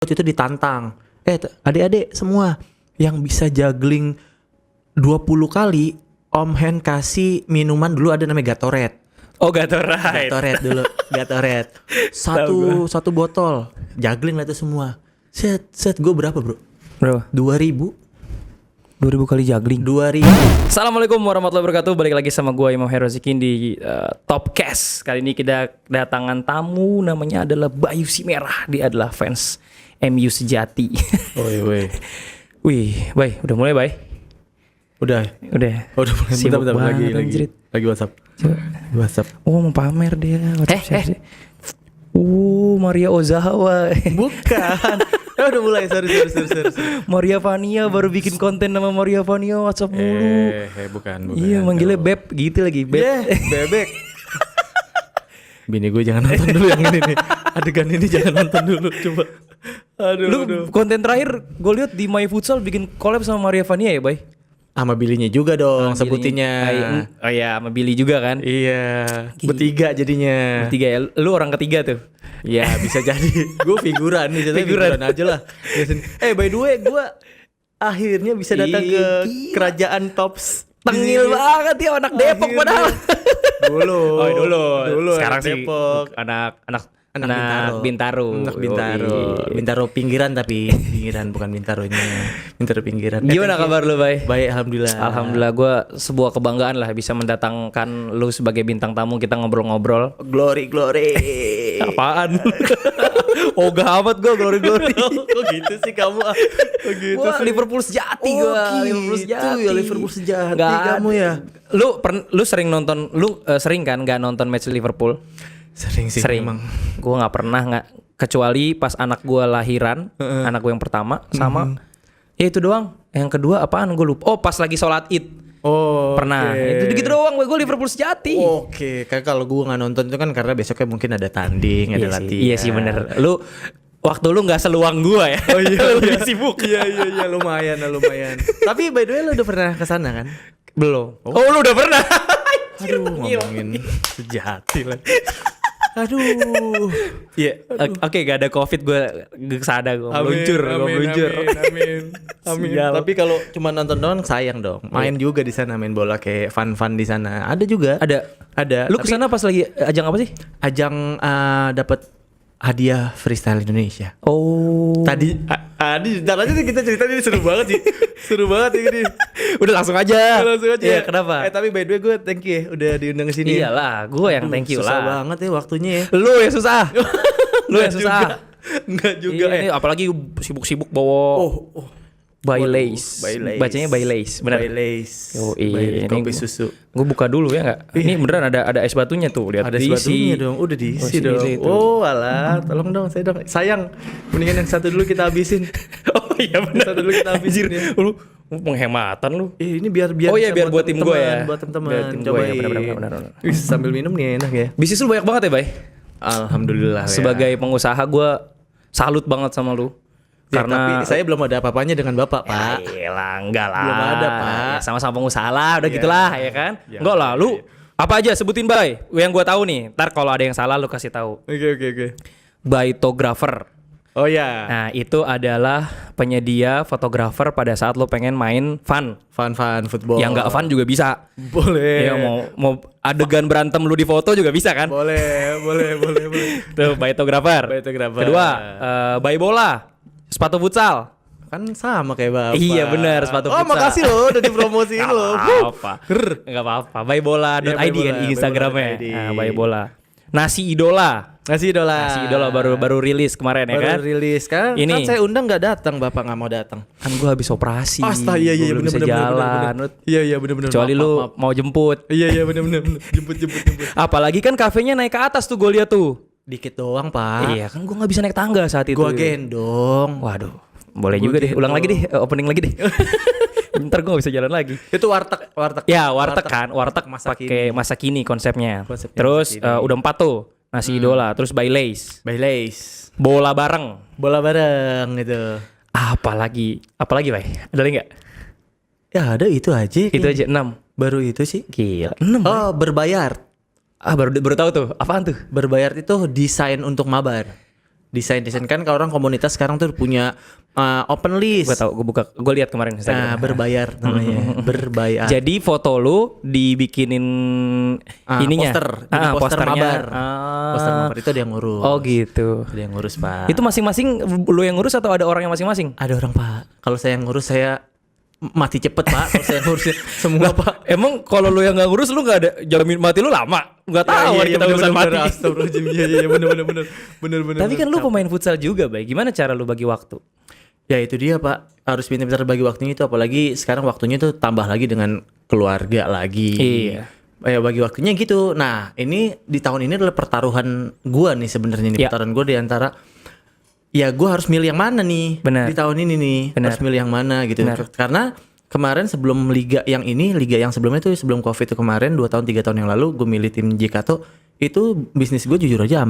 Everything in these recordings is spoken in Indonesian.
waktu itu ditantang. Adik-adik semua yang bisa juggling 20 kali, Om Hen kasih minuman dulu ada namanya Gatorade. Oh, Gatorade. Gatorade dulu, Gatorade. Satu botol, juggling lah itu semua. Set gue berapa, Bro? Berapa? 2000 kali juggling. 2000. Assalamualaikum warahmatullahi wabarakatuh. Balik lagi sama gue Imam Herozikin di Topcast. Kali ini kita kedatangan tamu, namanya adalah Bayu Simerah. Dia adalah fans MU sejati. Woi. Wih, Bay, udah mulai, Bay? Udah Udah. mulai. Sibuk Bentar, banget, anjrit. lagi WhatsApp. Oh, mau pamer dia. Siapa sih? Maria Ozawa. Bukan. Udah mulai, sorry. Maria Vania baru bikin konten nama Maria Vania WhatsApp mulu. Bukan. Iya, manggilnya Beb gitu lagi, Beb. Bebek. Bini gue jangan nonton dulu yang ini nih. Adegan ini jangan nonton dulu, coba. Aduh. Konten terakhir gue lihat di My Futsal bikin collab sama Maria Vania ya, Bay? Sama Bilinya juga dong sebutinnya. Oh iya, sama Billy juga kan? Iya. Bertiga jadinya. Bertiga ya. Lu orang ketiga tuh. Ya bisa jadi. Gue figuran nih, figuran aja lah. By the way, gue akhirnya bisa datang ke kerajaan Tops. Tengil banget ya, anak Depok padahal. Dulu. Sekarang sih Depok. Anak Bintaro. Bintaro pinggiran, tapi pinggiran bukan Bintaronya. Bintaro pinggiran. Gimana kabar lu, Bay? Baik, alhamdulillah. Alhamdulillah, gue sebuah kebanggaan lah bisa mendatangkan lu sebagai bintang tamu, kita ngobrol-ngobrol. Glory. Apaan? Ogah amat gue glory. Kok gitu sih kamu? Gua Liverpool sejati gua. Liverpool sejati Gak kamu ya. Lu sering nonton, sering kan nggak nonton match Liverpool? Sering sih memang. Gue nggak pernah, kecuali pas anak gue lahiran, anak gue yang pertama sama ya itu doang. Yang kedua apaan gue lupa. Oh, pas lagi sholat Id. Oh, pernah. Itu gitu doang. Gue Liverpool sejati. Oke, kayak kalau gue nggak nonton itu kan karena besoknya mungkin ada tanding, ada latihan. Iya sih bener. Waktu lu nggak seluang gue ya. Oh iya. Lu sibuk. Iya lumayan. Tapi by the way lu udah pernah kesana kan? Belum. Oh, lu udah pernah? Aduh, ngomongin sejati lah. Aduh. Iya. Oke, gak ada COVID gue kesana, gue meluncur. Amin. Tapi kalau cuma nonton doang sayang dong. Main juga di sana, main bola kayak fun di sana. Ada juga. Ada. Lu kesana pas lagi ajang apa sih? Ajang dapat hadiah freestyle Indonesia. Oh. Tadi ntar aja nih kita cerita ini seru banget sih. Seru banget ini. Udah langsung aja. Iya, kenapa? Tapi by the way gue thank you ya udah diundang ke sini. Iyalah, gue yang thank you susah lah. banget ya waktunya ya. Lu yang susah. Enggak juga. Ini apalagi sibuk-sibuk bawa Baileys. Bacanya Baileys, benar. Baileys. Oh iya, kopi susu. Gue buka dulu ya enggak? Ini beneran ada es batunya tuh, lihat. Ada es batunya dong. Udah diisi dong. Oh, alah, tolong dong saya dong. Sayang. Mendingan yang satu dulu kita habisin. Oh iya benar. Satu dulu kita habisin ya. Lu penghematan lu. Ini biar oh iya, biar buat tim gue ya. Buat teman-teman. Coba ya, benar. Sambil minum nih enak ya. Bisnis lu banyak banget ya, Bay? Alhamdulillah. Sebagai pengusaha gue salut banget sama lu. Ya, Karena tapi saya belum ada apa-apanya dengan Bapak, Pak. Iyalah, enggak lah. Belum ada, Pak. Ya, sama-sama pengusaha lah, udah gitulah, ya kan? Ya, enggak lah, lu apa aja sebutin, Bay. Yang gue tahu nih. Ntar kalau ada yang salah lu kasih tahu. Oke. Baytographer. Oh ya. Nah, itu adalah penyedia fotografer pada saat lu pengen main fun Football. Yang enggak fun juga bisa. Boleh. Ya, mau adegan berantem lu di foto juga bisa kan? Boleh. Tuh, Baytographer. Kedua, Baybola. Sepatu futsal. Kan sama kayak Bapak. Iya benar, sepatu futsal. Oh, makasih loh udah dipromosiin loh. Enggak apa-apa. Baybola.id kan Instagramnya. Nah, Baybola. Nasi Idola baru rilis kemarin ya kan? Baru rilis kan? Ini. Kan saya undang nggak datang, Bapak nggak mau datang. Kan gue habis operasi. Astaga, iya belum bisa jalan. Iya benar. Kecuali lu mau jemput. Iya benar. Jemput. Apalagi kan kafenya naik ke atas tuh, gue lihat tuh. Dikit doang, Pak. Iya kan gue nggak bisa naik tangga saat itu. Gua gendong. Waduh, boleh juga deh. Ulang lagi deh, opening lagi deh. Ntar gue gak bisa jalan lagi. Itu warteg. Ya warteg kan, warteg pakai masa kini konsepnya. Terus udah 4 tuh, nasi idola, terus Baileys, bola bareng itu. Apalagi, Bay? Ada lagi nggak? Ya ada itu aja. Itu aja 6. Baru itu sih. Gila. 6. Oh, berbayar. Baru tahu tuh. Apaan tuh? Berbayar itu desain untuk mabar. Desain kan kalau orang komunitas sekarang tuh punya open list. Gue tau, gue lihat kemarin Nah, Instagram. berbayar namanya. Berbayar. Jadi foto lu dibikinin ininya, poster. Jadi poster posternya. mabar. Poster mabar itu ada yang ngurus. Oh gitu. Ada yang ngurus, Pak. Itu masing-masing lu yang ngurus atau ada orang yang masing-masing? Ada orang, Pak. Kalau saya yang ngurus saya mati cepet, Pak. Kalau saya ngurusnya semua, Pak. Emang kalau lu yang nggak ngurus lu nggak ada jamin mati lu lama? Nggak tahu kita urusan mati. Astagfirullahaladzim. Iya bener. Tapi kan lu pemain futsal juga, Bay. Gimana cara lu bagi waktu? Ya itu dia, Pak. Harus pintar-pintar bagi waktunya itu, apalagi sekarang waktunya tuh tambah lagi dengan keluarga lagi. Iya. Bagi waktunya gitu. Nah, ini di tahun ini adalah pertaruhan gua nih sebenarnya nih, Ya. pertaruhan gua di antara ya gua harus milih yang mana nih. Benar. Di tahun ini nih, Benar. harus milih yang mana gitu. Benar. Karena kemarin sebelum liga yang sebelumnya tuh sebelum Covid itu kemarin 2 tahun 3 tahun yang lalu gue milih tim Jikato, itu bisnis gue jujur aja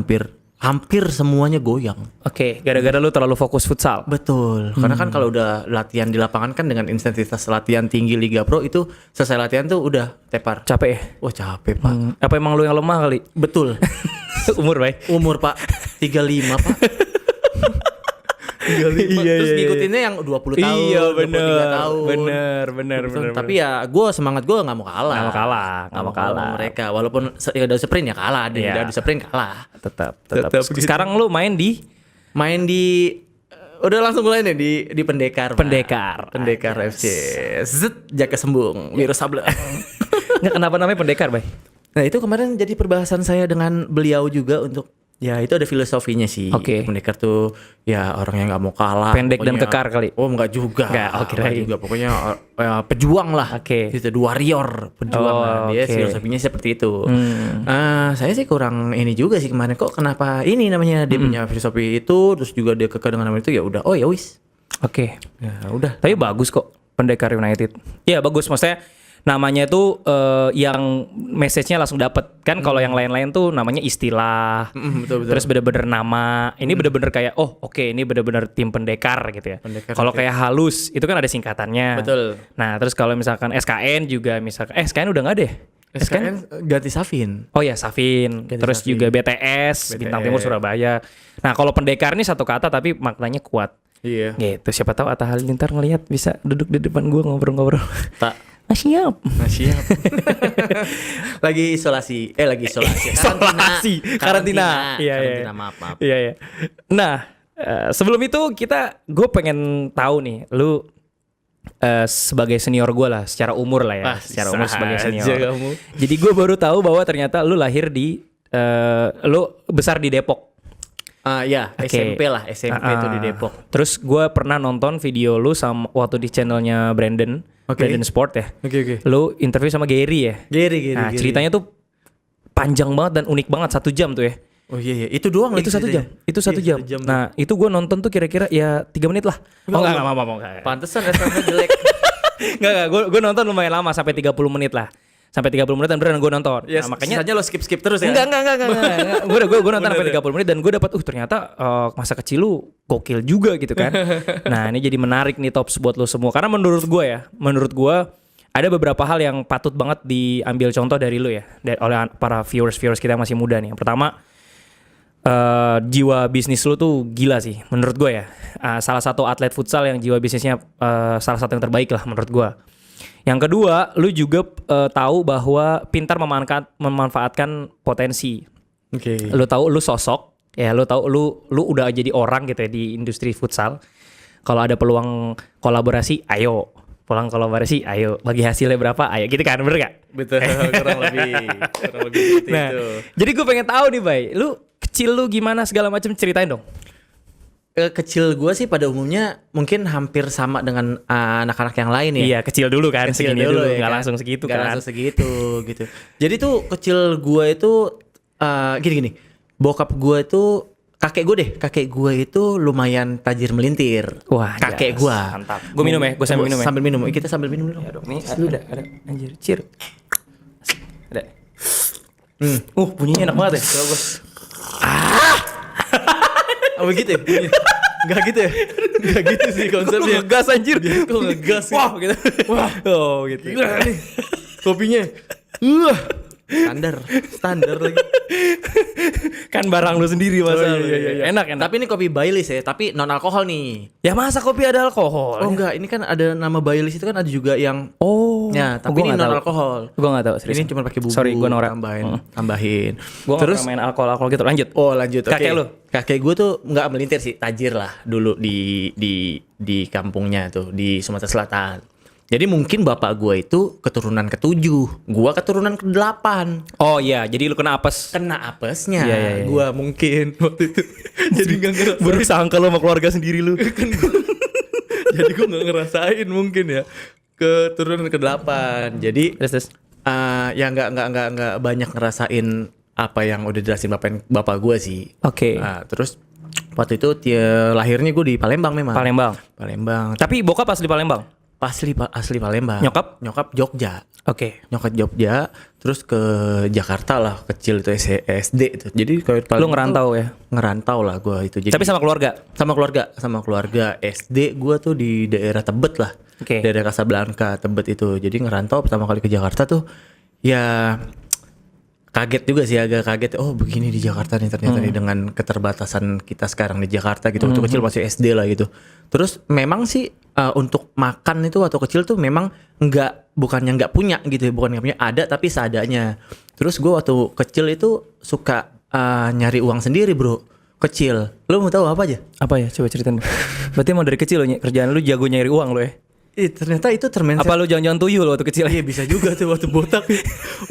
hampir semuanya goyang. Oke, gara-gara lu terlalu fokus futsal. Betul, karena kan kalau udah latihan di lapangan kan dengan intensitas latihan tinggi Liga Pro itu selesai latihan tuh udah tepar. Capek ya? Wah capek, Pak. Apa emang lu yang lemah kali? Betul. Umur, Bay. Umur, Pak 35, Pak. 35. Terus ngikutinnya yang 20 tahun, Iya 23 tahun. bener. Tapi ya semangat gue nggak mau kalah. Nggak mau kalah. Sama mereka. Walaupun ya udah sprint ya kalah, Iya. udah sprint kalah. Tetap. Tetap gitu. Sekarang lu main di Main di udah langsung mulai nih di Pendekar. Pak. Pendekar FC. Zet, Jaka Sembung, Wiro Sableng. nggak kenapa namanya pendekar, Bay? Nah itu kemarin jadi perbahasan saya dengan beliau juga untuk ya itu ada filosofinya sih. Oke. Pendekar tuh ya orang yang nggak mau kalah. Pendek dan pokoknya. kekar kali. Oh enggak juga. Nggak, oh, kirain. Nggak juga. Pokoknya pejuang lah. Oke. Gitu, warrior pejuang Oh, lah. Dia oke. filosofinya seperti itu. Saya sih kurang ini juga sih kemarin kok kenapa ini namanya dia punya filosofi itu terus juga dia kekeh dengan nama itu ya udah. Oh ya wis. Oke. Ya udah. Tapi bagus kok Pendekar United. Iya bagus, maksudnya namanya tuh yang message-nya langsung dapet kan. Kalau yang lain-lain tuh namanya istilah, Betul. terus bener-bener nama. Ini bener-bener kayak ini bener-bener tim pendekar gitu ya. Pendekar, Kalau oke. kayak halus itu kan ada singkatannya. Betul. Nah terus kalau misalkan SKN juga misalkan SKN udah nggak deh. SKN ganti Safin. Oh ya Safin, Ganti terus Safin. juga BTS, Bintang Timur Surabaya. Nah kalau pendekar ini satu kata tapi maknanya kuat. Iya. Gitu, siapa tahu Atta Halilintar ngelihat bisa duduk di depan gua ngobrol-ngobrol. Tak. Siap. Siap. lagi isolasi. Karantina. Iya. Maaf. Iya. Nah, sebelum itu gue pengen tahu nih, lu sebagai senior gue lah, secara umur lah ya, secara umur sebagai senior. Kamu. Jadi gue baru tahu bahwa ternyata lu lahir di, lu besar di Depok. Ya, Oke. SMP itu di Depok. Terus gue pernah nonton video lu sama waktu di channelnya Brandon Sport ya. Oke. Lu interview sama Gary ya. Gary. Nah ceritanya tuh panjang banget dan unik banget, 1 jam tuh ya. Oh iya, itu doang Itu 1 jam. Itu 1 jam. Nah itu gue nonton tuh kira-kira ya 3 menit lah. Enggak mau. Pantesan responnya jelek. Enggak. Gue nonton lumayan lama sampai 30 menit lah. Sampai 30 menit dan beneran gue nonton. Ya, Nah, makanya sisanya lo skip terus ya. Enggak. Gue nonton sampai 30 menit dan gue dapat ternyata masa kecil lu gokil juga gitu kan. Nah, ini jadi menarik nih Tops buat lu semua karena menurut gue ada beberapa hal yang patut banget diambil contoh dari lu ya, oleh para viewers kita yang masih muda nih. Yang pertama, jiwa bisnis lu tuh gila sih menurut gue ya. Salah satu atlet futsal yang jiwa bisnisnya salah satu yang terbaik lah menurut gue. Yang kedua, lu juga tahu bahwa pintar memanfaatkan potensi. Oke. Lu tahu lu sosok, ya lu tahu lu udah jadi orang gitu ya di industri futsal. Kalau ada peluang kolaborasi, ayo. Peluang kolaborasi, ayo. Bagi hasilnya berapa, ayo. Gitu kan, bener gak? Betul, kurang lebih seperti Nah, itu. jadi gue pengen tahu nih, Bay. Lu kecil lu gimana segala macam, ceritain dong. Kecil gue sih pada umumnya mungkin hampir sama dengan anak-anak yang lain ya. Iya, kecil dulu kan, Kecil segini dulu, ya nggak kan? langsung segitu Nggak kan. langsung segitu gitu. Jadi tuh kecil gue itu gini. Bokap gue itu kakek gue itu lumayan tajir melintir. Wah, kakek jas. gue. Mantap. Gue minum ya, gue sambil minum ya. Sambil minum. Kita sambil minum dulu. Ya dong, nih ada anjir, cheer. Ada. Bunyinya enak banget ya. Coba gue. Oh begitu ya? Enggak gitu ya? Enggak gitu sih konsepnya. Ngegas anjir. Kok ngegas sih? Wah, gitu. Wah. Oh, gitu. Gila nih. Kopinya. Standar lagi. Kan barang lu sendiri masa lu. Enak. Tapi ini kopi Baileys ya, tapi non alkohol nih. Ya masa kopi ada alkohol? Oh enggak, ini kan ada nama Baileys itu kan ada juga yang ya, tapi ini non alkohol. Gue nggak tahu. Serius. Ini cuma pakai bubuk. Sorry, gue norak. Tambahin. Gue Terus main alkohol gitu. Lanjut. Oh lanjut. Kakek Oke. lu? Kakek gue tuh nggak melintir sih, tajir lah dulu di kampungnya tuh di Sumatera Selatan. Jadi mungkin bapak gue itu keturunan ke-7, gue keturunan ke-8. Oh iya, jadi lu kena apes. Kena apesnya, Iya. gue mungkin waktu itu. Jadi nggak ngerasain. Buruk sangka lu sama keluarga sendiri lu. Jadi gue nggak ngerasain mungkin ya keturunan ke-8. Jadi Terus. ya nggak banyak ngerasain apa yang udah dijelasin bapak gue sih. Oke. Terus waktu itu lahirnya gue di Palembang memang. Palembang. Tapi bokap asli Palembang. Asli Palembang. Nyokap Jogja. Oke. Nyokap Jogja, terus ke Jakarta lah kecil itu SD itu. Jadi kalau Lu ngerantau ya? Ngerantau lah gue itu. Jadi Tapi sama keluarga. sama keluarga. SD gue tuh di daerah Tebet lah. Oke. Daerah Casablanca, Tebet itu. Jadi ngerantau pertama kali ke Jakarta tuh ya kaget juga sih, agak kaget. Oh begini di Jakarta nih ternyata nih, dengan keterbatasan kita sekarang di Jakarta gitu. Waktu kecil masih SD lah gitu. Terus memang sih untuk makan itu waktu kecil tuh memang bukannya nggak punya gitu ya, bukan nggak punya, ada tapi seadanya. Terus gue waktu kecil itu suka nyari uang sendiri bro, kecil. Lo mau tahu apa aja? Apa ya? Coba ceritain. Berarti emang dari kecil kerjaan lu jago nyari uang lu ya? Ternyata itu termenset. Apa lu jangan-jangan tuyul waktu kecil? Iya bisa juga tuh waktu botak.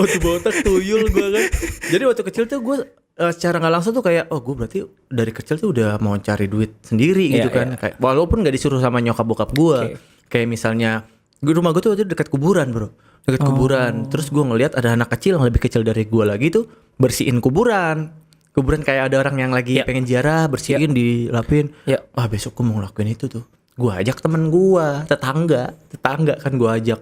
Waktu botak tuyul gue kan. Jadi waktu kecil tuh gue secara nggak langsung tuh kayak gue berarti dari kecil tuh udah mau cari duit sendiri gitu kan. Kayak walaupun nggak disuruh sama nyokap bokap gue. Kayak misalnya rumah gue tuh waktu itu dekat kuburan bro. Dekat kuburan. Terus gue ngelihat ada anak kecil yang lebih kecil dari gue lagi tuh bersihin kuburan. Kuburan kayak ada orang yang lagi pengen ziarah, bersihin, dilapin. Wah besok gue mau ngelakuin itu tuh. Gue ajak temen gue, tetangga kan gue ajak.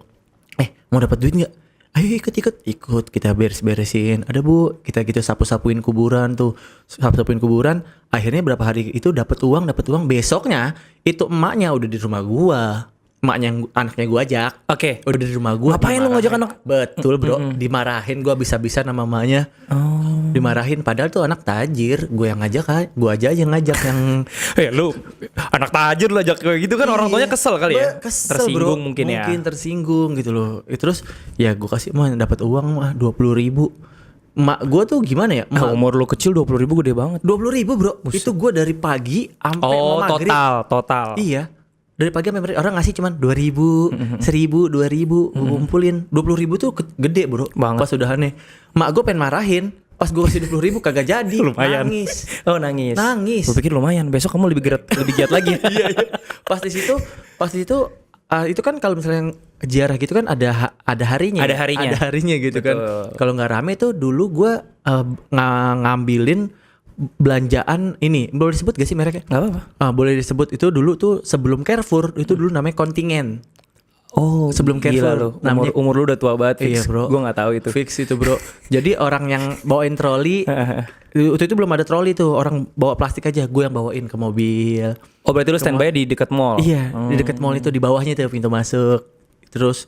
Mau dapat duit nggak? Ayo ikut kita beresin. Ada bu, kita gitu sapu-sapuin kuburan tuh, sapu-sapuin kuburan. Akhirnya berapa hari itu dapat uang. Besoknya itu emaknya udah di rumah gue. Emaknya yang anaknya gue ajak. Oke. Udah di rumah gue. Ngapain lu ngajak anak? Betul bro, dimarahin gue bisa-bisa sama emaknya. Dimarahin padahal tuh anak tajir. Gue yang ngajak, gue aja yang ngajak yang Lu anak tajir lu ajak kayak gitu kan, orang tuanya kesel kali ya? Kesel, tersinggung bro. mungkin ya. Mungkin tersinggung gitu loh. Terus ya gue kasih mah dapat uang mah 20.000. Mak gue tuh gimana ya? Umur lu kecil 20.000 gede banget. 20.000 bro. Itu gue dari pagi sampai mau maghrib. Total. Iya. Dari pagi sampai maghrib orang ngasih cuman 2.000, 1.000, 2.000, gue kumpulin. 20.000 tuh gede bro. Banget. Pas udah aneh. Mak gue pengen marahin. Pas gue kasih 20.000 kagak jadi. Lumayan. Nangis. Gue pikir lumayan. Besok kamu lebih giat lagi. Iya. Pas di situ itu kan kalau misalnya ziarah gitu kan ada harinya. Ada harinya gitu. Betul. Kan. Kalau nggak rame tuh dulu gue ngambilin belanjaan ini, boleh disebut gak sih mereknya? Gak apa-apa. Boleh disebut. Itu dulu tuh sebelum Carrefour, itu dulu namanya Kontingen. Oh, sebelum Carrefour. Umur lu udah tua banget. Fix. Iya bro. Gue gak tahu itu. Fix itu bro. Jadi orang yang bawain troli, waktu itu belum ada troli tuh, orang bawa plastik aja, gue yang bawain ke mobil. Oh berarti lu standby di dekat mall? Iya, di dekat mall itu, di bawahnya tuh pintu masuk. Terus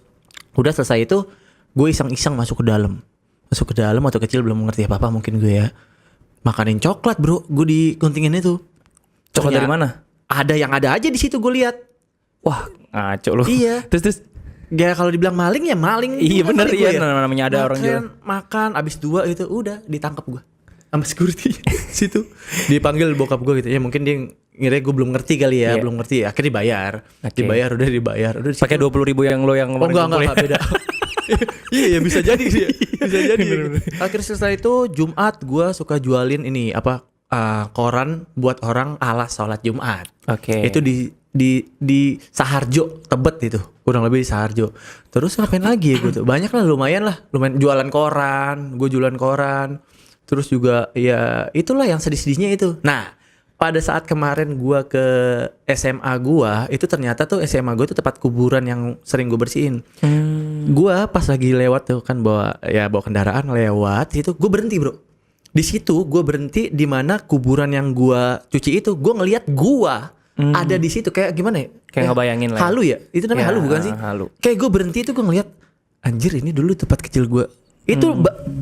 udah selesai itu, gue iseng-iseng masuk ke dalam. Waktu kecil belum mengerti apa-apa mungkin gue ya. Makanin coklat bro, gue di kontingen itu. Coklat dari mana? Ada yang ada aja di situ gue lihat. Wah ngaco lu. Iya. Terus ya kalau dibilang maling ya maling. Iya bener kali iya ya. namanya ada orang jual. Makan abis 2 itu udah ditangkap gue sama security situ. Dipanggil bokap gue gitu ya, mungkin dia ngira gue belum ngerti kali ya, belum ngerti. Akhirnya dibayar. Dibayar. Udah pakai 20.000 yang lo yang kemarin. Enggak beda. Iya bisa jadi sih. Bisa jadi. Akhirnya setelah itu Jumat gue suka jualin ini apa koran buat orang alas sholat Jumat. Oke. Itu di Saharjo, Tebet itu. Kurang lebih di Saharjo. Terus ngapain lagi ya gue tuh? Banyak lah, lumayan jualan koran. Gue jualan koran. Terus juga ya itulah yang sedih-sedihnya itu. Nah, pada saat kemarin gue ke SMA gue, itu ternyata tuh SMA gue tuh tempat kuburan yang sering gue bersihin. Gue pas lagi lewat tuh kan bawa kendaraan lewat itu, gue berhenti bro. Di situ gue berhenti di mana kuburan yang gue cuci itu, gue ngelihat gue ada di situ. Kayak gimana ya? Kayak ngebayangin lah. Halu ya? Itu namanya halu bukan sih? Halu. Kayak gue berhenti itu gue ngelihat, anjir ini dulu tempat kecil gue. Itu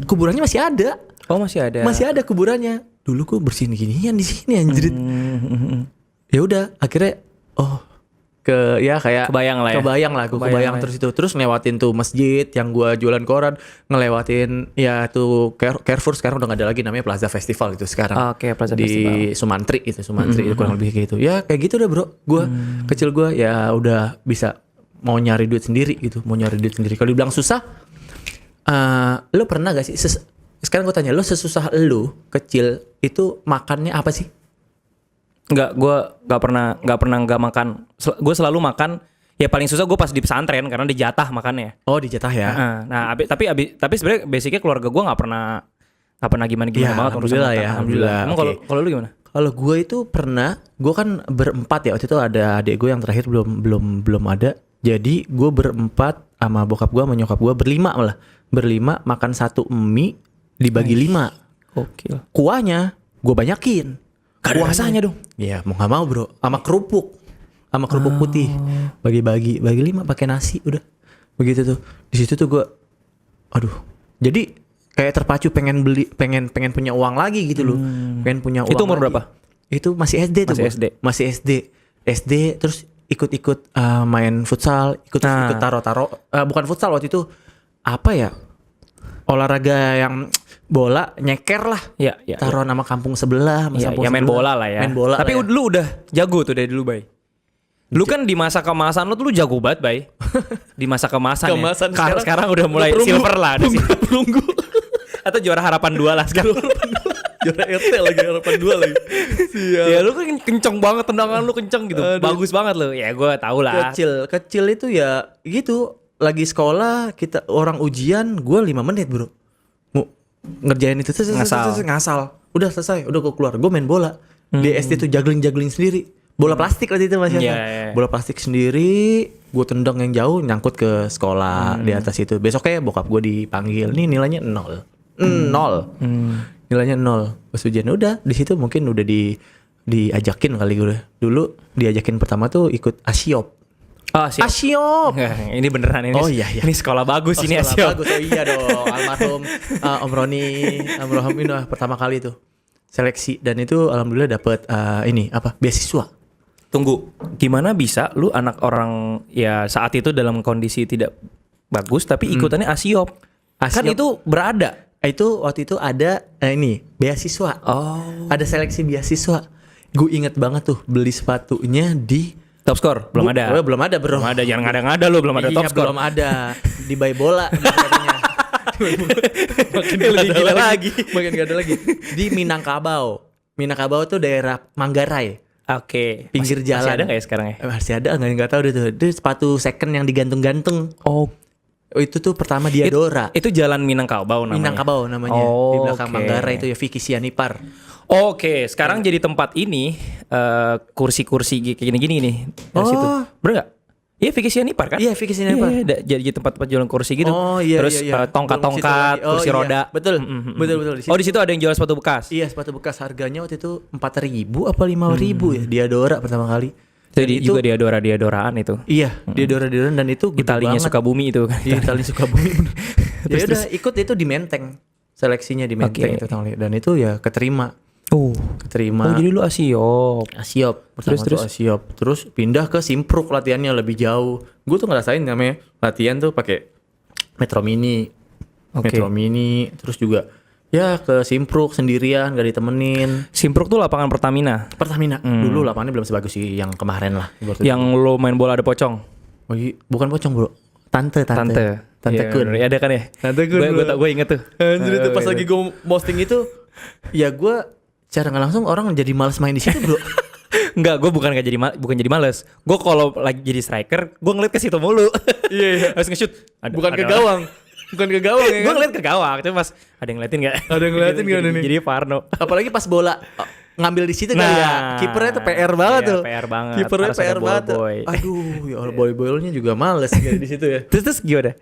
kuburannya masih ada. Oh masih ada. Masih ada kuburannya. Dulu gue bersihin ginian di sini anjrit. Ya udah akhirnya kayak Kebayang lah ya. Kebayang terus itu. Terus ngelewatin tuh masjid yang gue jualan koran, ngelewatin ya tuh Carrefour sekarang udah gak ada lagi, namanya Plaza Festival itu sekarang. Oke, Plaza di Festival. Sumantri itu kurang lebih kayak gitu. Ya kayak gitu deh bro. Gue kecil gue ya udah bisa mau nyari duit sendiri gitu, Kalau dibilang susah, lo pernah gak sih? Sekarang gue tanya lo, sesusah lo kecil itu makannya apa sih? Enggak, gue nggak pernah nggak makan. Gue selalu makan. Ya paling susah gue pas di pesantren karena dijatah makannya. Oh dijatah ya. Nah, tapi sebenarnya basicnya keluarga gue nggak pernah gimana Ya, banget urusan alhamdulillah makan. ya, alhamdulillah. Emang kalau lu gimana? Kalau gue itu pernah, gue kan berempat ya, waktu itu ada adik gue yang terakhir belum ada. Jadi gue berempat sama bokap gue sama nyokap gue berlima makan satu mie dibagi 5. Oke. Kuahnya gue banyakin. Gak ada rasanya dong. Iya mau nggak mau bro, sama kerupuk putih bagi 5 pakai nasi udah begitu tuh. Di situ tuh gue, aduh, jadi kayak terpacu pengen punya uang lagi gitu loh, pengen punya uang. Itu umur lagi. berapa? Itu masih SD tuh. Masih SD terus ikut main futsal, ikut taro bukan futsal waktu itu, apa ya, olahraga yang bola nyeker lah. Iya. Taruh nama kampung sebelah, main bola lah ya. Tapi lu udah jago tuh dari dulu, Bay. Lu kan di masa kemasan lu tuh lu jago banget, Bay. Di masa kemasan ya. Sekarang udah mulai silver lah. Perunggu. Atau juara harapan 2 lah sekarang. Juara RT lagi, harapan 2 lagi. Siap. Ya lu kan kenceng banget, tendangan lu kenceng gitu. Bagus banget lu. Ya gue tau lah. Kecil itu ya gitu. Lagi sekolah, kita orang ujian, gue 5 menit bro. Ngerjain itu ngasal. Udah selesai, udah gue keluar. Gue main bola. Di SD tuh juggling sendiri. Bola plastik waktu itu masih. Bola plastik sendiri, gue tendang yang jauh, nyangkut ke sekolah di atas itu. Besoknya bokap gue dipanggil, nih nilainya 0. Nilainya 0. Pas ujian udah di situ mungkin udah diajakin kali gue. Dulu diajakin pertama tuh ikut Asiop. Asiop. Ini beneran ini. Oh iya. Ini sekolah bagus ini Asiop. Bagus. Oh iya dong. Almarhum Om Roni, ini pertama kali tuh seleksi, dan itu alhamdulillah dapet beasiswa. Tunggu, gimana bisa lu anak orang ya saat itu dalam kondisi tidak bagus tapi ikutannya Asiop? Kan itu berada. Itu waktu itu ada beasiswa. Oh. Ada seleksi beasiswa. Gue inget banget tuh beli sepatunya di Top Score belum ada. Belum ada bro. Belum ada, jangan ngada-ngada lu, belum ada Top Score. Belum ada. Di Bay Bola katanya. Makin gila lagi. Makin gak ada lagi. Di Minangkabau. Minangkabau tuh daerah Manggarai. Oke. Pinggir jalan. Masih ada nggak ya sekarang ya? Masih ada, nggak tahu deh tuh. Itu sepatu second yang digantung-gantung. Oh. Itu tuh pertama Diadora. Itu Jalan Minangkabau namanya. Minangkabau namanya. Di belakang Manggarai itu ya, Vicky Sianipar. Oke, sekarang jadi tempat ini kursi-kursi kayak gini-gini nih dari situ. Bener nggak? Iya, Vicky Sianipar kan? Iya, Vicky Sianipar. Iya, jadi tempat-tempat jualan kursi gitu. Oh iya. Terus iya. tongkat-tongkat, kursi roda. Betul. Betul. Di situ ada yang jual sepatu bekas. Iya, sepatu bekas, harganya waktu itu 4.000 apa 5.000 ya. Diadora pertama kali. Jadi juga Diadoraan itu. Iya, Diadoraan, dan itu Italinya Sukabumi itu kan. Iya, Itali Sukabumi. Ya udah ikut itu di Menteng. Seleksinya di Menteng itu dan itu ya keterima. Keterima. Oh, jadi lu Asiop. Terus Asiop. Terus pindah ke Simpruk, latihannya lebih jauh. Gue tuh ngerasain namanya latihan tuh pakai Metro Mini. Metro Mini, terus juga ya ke Simpruk sendirian, gak ditemenin. Simpruk tuh lapangan Pertamina. Dulu lapangannya belum sebagus yang kemarin lah. Yang lo main bola ada pocong. Oh, bukan pocong bro. Tante Kun. Ya, ada kan ya. Tante Kun. Gue inget tuh. Anjir itu pas lagi gue posting itu, ya gue secara nggak langsung orang jadi malas main di situ bro. Enggak, gue bukan jadi males. Gue kalau lagi jadi striker, gue ngeliat ke situ mulu. Iya. Harus nge-shoot. Bukan ke gawang ya. Gue ngeliat ke gawang, tapi pas ada yang ngeliatin nggak? Ada yang ngeliatin gak nih? Jadi Parno. Apalagi pas bola ngambil di situ kali ya. Kipernya tuh PR banget tuh. PR banget. Kipernya PR banget. Aduh, ya Allah, boy-boynya juga males kayak di situ ya. Terus gimana?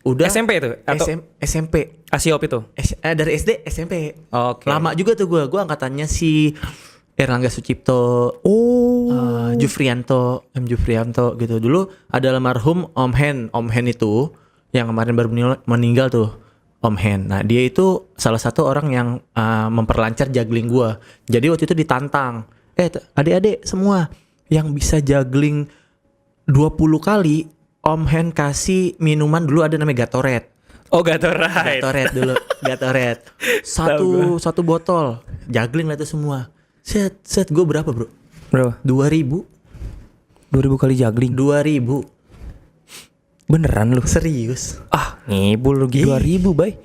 Udah SMP itu atau SMP. Asiop itu. Dari SD SMP. Oke. Lama juga tuh gue angkatannya si Erlangga Sucipto, Jufrianto gitu. Dulu ada almarhum Om Hen itu yang kemarin baru meninggal tuh. Om Hen. Nah, dia itu salah satu orang yang memperlancar juggling gua. Jadi waktu itu ditantang, adik-adik semua yang bisa juggling 20 kali, Om Hen kasih minuman dulu ada namanya Gatorade. Oh, Gatorade. Gatorade dulu, Gatorade. Satu botol. Juggling lah itu semua. Set gue berapa, Bro? Berapa? 2000 kali juggling. 2000. Beneran lu? Serius. Ngibul lu gitu. 2000, bay.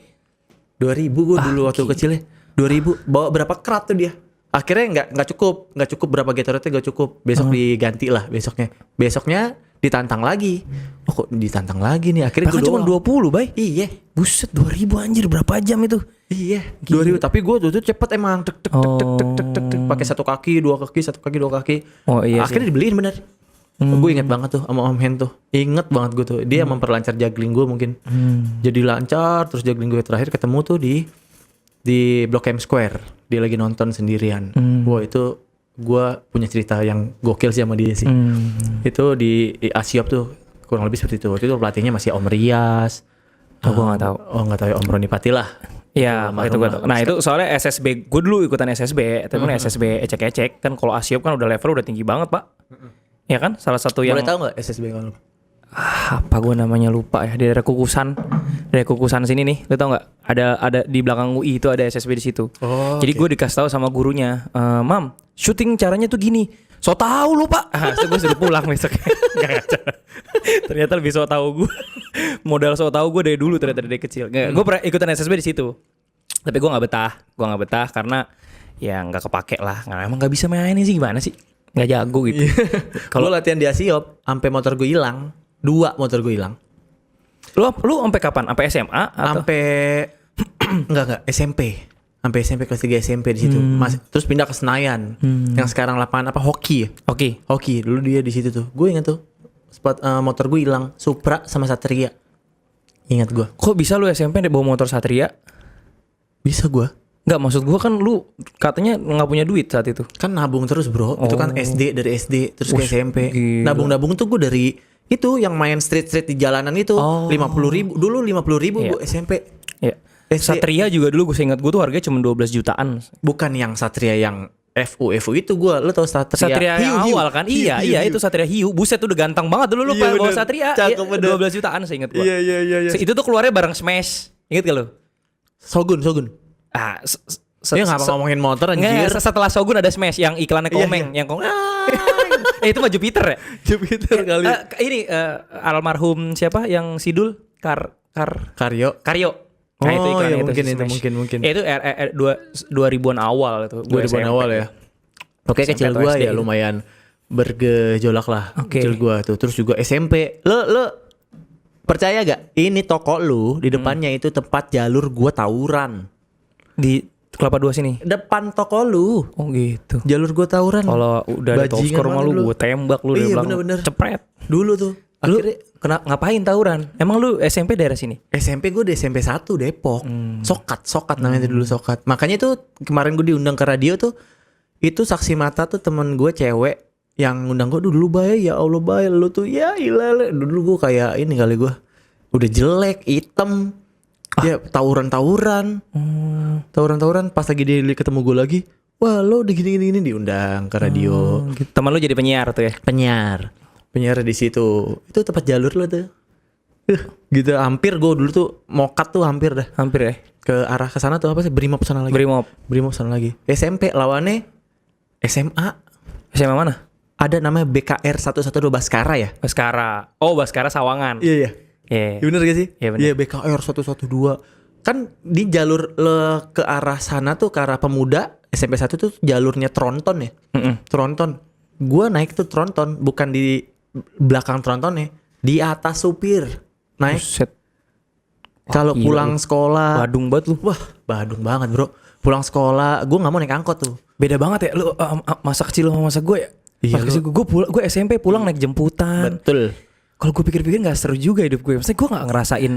2000 gue dulu waktu kecilnya. 2000 bawa berapa kerat tuh dia. Akhirnya nggak cukup berapa Gatorade nggak cukup. Besok diganti lah besoknya ditantang lagi. Oh kok ditantang lagi nih. Akhirnya gue cuma 20, bay. Iya. Buset, 2000 anjir, berapa jam itu? Iya, 2000. Tapi gue tuh cepet emang tek pakai satu kaki, dua kaki. Oh iya. Akhirnya dibeliin bener. Gue inget banget tuh sama Om Hen tuh. Inget banget gue tuh. Dia memperlancar juggling gue mungkin. Jadi lancar. Terus juggling gue terakhir ketemu tuh di Blok M Square. Dia lagi nonton sendirian. Wah itu gue punya cerita yang gokil sih sama dia sih. Itu di Asiop tuh kurang lebih seperti itu. Waktu itu pelatihnya masih Om Rias. Gue gak tahu. Oh gak tahu ya, Om Roni Pati lah. Iya, itu gue tahu. Nah itu soalnya SSB, gue dulu ikutan SSB. Tapi SSB ecek-ecek. Kan kalau Asiop kan udah level udah tinggi banget, Pak. Ya kan, salah satu yang. Boleh tahu nggak SSB kalau? Apa gue namanya lupa ya. Di daerah Kukusan sini nih, lu tau nggak? Ada di belakang UI itu ada SSB di situ. Jadi gue dikasih tahu sama gurunya, Mam, syuting caranya tuh gini. So tahu lu Pak. Gue suruh pulang besok. Ternyata lebih so tahu gue. Modal so tahu gue dari dulu ternyata dari kecil. Gue pernah ikutan SSB di situ. Tapi gue nggak betah karena ya nggak kepake lah. Emang nggak bisa mainin sih, gimana sih? Nggak jago gitu. Kalau latihan di Asiop, sampai motor gue hilang, 2 motor gue hilang. Lu sampai kapan? Sampai SMA atau? Sampai enggak SMP. Sampai SMP kelas 3 SMP di situ. Terus pindah ke Senayan. Yang sekarang lapangan apa? Hoki. Hoki. Dulu dia di situ tuh. Gue ingat tuh. Motor gue hilang, Supra sama Satria. Ingat gue. Kok bisa lu SMP bawa motor Satria? Bisa gue. Enggak, maksud gue kan lu katanya nggak punya duit saat itu. Kan nabung terus bro. Itu kan dari SD terus ke SMP. Nabung tuh gue dari itu yang main street di jalanan itu. 50.000. Dulu 50.000 gue SMP. Iya. Satria juga dulu gue ingat gue tuh harganya cuma 12 jutaan. Bukan yang Satria yang FU itu gue. Lo tau Satria yang awal kan? Iya itu Satria Hiu. Buset tuh udah ganteng banget dulu lu bawa Satria. Cakep, 12 jutaan seingat gue. Iya. Itu tuh keluarnya bareng Smash. Ingat gak lu? Sogun. Ya ngapa ngomongin motor anjir. Nggak, setelah Shogun ada Smash yang iklannya Komeng. Yang Komeng. Itu mah Jupiter ya? Jupiter kali. Ini almarhum siapa yang Sidul? Karyo. Nah itu iklannya mungkin. Itu 2000-an awal itu. 2000-an awal ya. Oke, kecil gua ya lumayan bergejolak lah. Kecil gua tuh. Terus juga SMP. Lo percaya gak? Ini toko lu di depannya itu tempat jalur gua tawuran. Di Kelapa 2 sini. Depan toko lu. Oh gitu. Jalur gua tawuran. Kalau udah ada top score rumah lu, gua tembak lu dari belakang. Bener. Cepret. Dulu tuh. Akhirnya ngapain tawuran? Emang lu SMP daerah sini? SMP gue di SMP 1 Depok. Sokat namanya dulu Sokat. Makanya tuh kemarin gue diundang ke radio tuh. Itu saksi mata tuh temen gue cewek yang ngundang gue dulu bay. Ya Allah bay, lu tuh ya ilah. Dulu gue kayak ini kali gue. Udah jelek, hitam. Ya tawuran. Tawuran pas lagi dia ketemu gue lagi. Wah lo udah gini diundang ke radio. Gitu. Teman lu jadi penyiar tuh ya? Penyiar di situ. Itu tempat jalur lo tuh. Gitu hampir gue dulu tuh mokat tuh hampir dah. Hampir ya. Ke arah ke sana tuh apa sih? Brimob sana lagi. Brimob sana lagi. SMP lawannya SMA. SMA mana? Ada namanya BKR 112 Baskara ya? Baskara. Oh, Baskara Sawangan. Iya. Bener gak sih? Iya bener. Iya BKR 112. Kan di jalur ke arah sana tuh ke arah Pemuda SMP 1 tuh jalurnya Tronton ya. Tronton. Gua naik tuh Tronton, bukan di belakang Trontonnya, di atas supir. Naik. Kalau pulang sekolah, Badung banget lu. Wah, Badung banget, Bro. Pulang sekolah, gua enggak mau naik angkot tuh. Beda banget ya lu masa kecil sama masa gue ya. Iya, gue SMP pulang naik jemputan. Betul. Kalau gue pikir-pikir nggak seru juga hidup gue. Maksudnya gue nggak ngerasain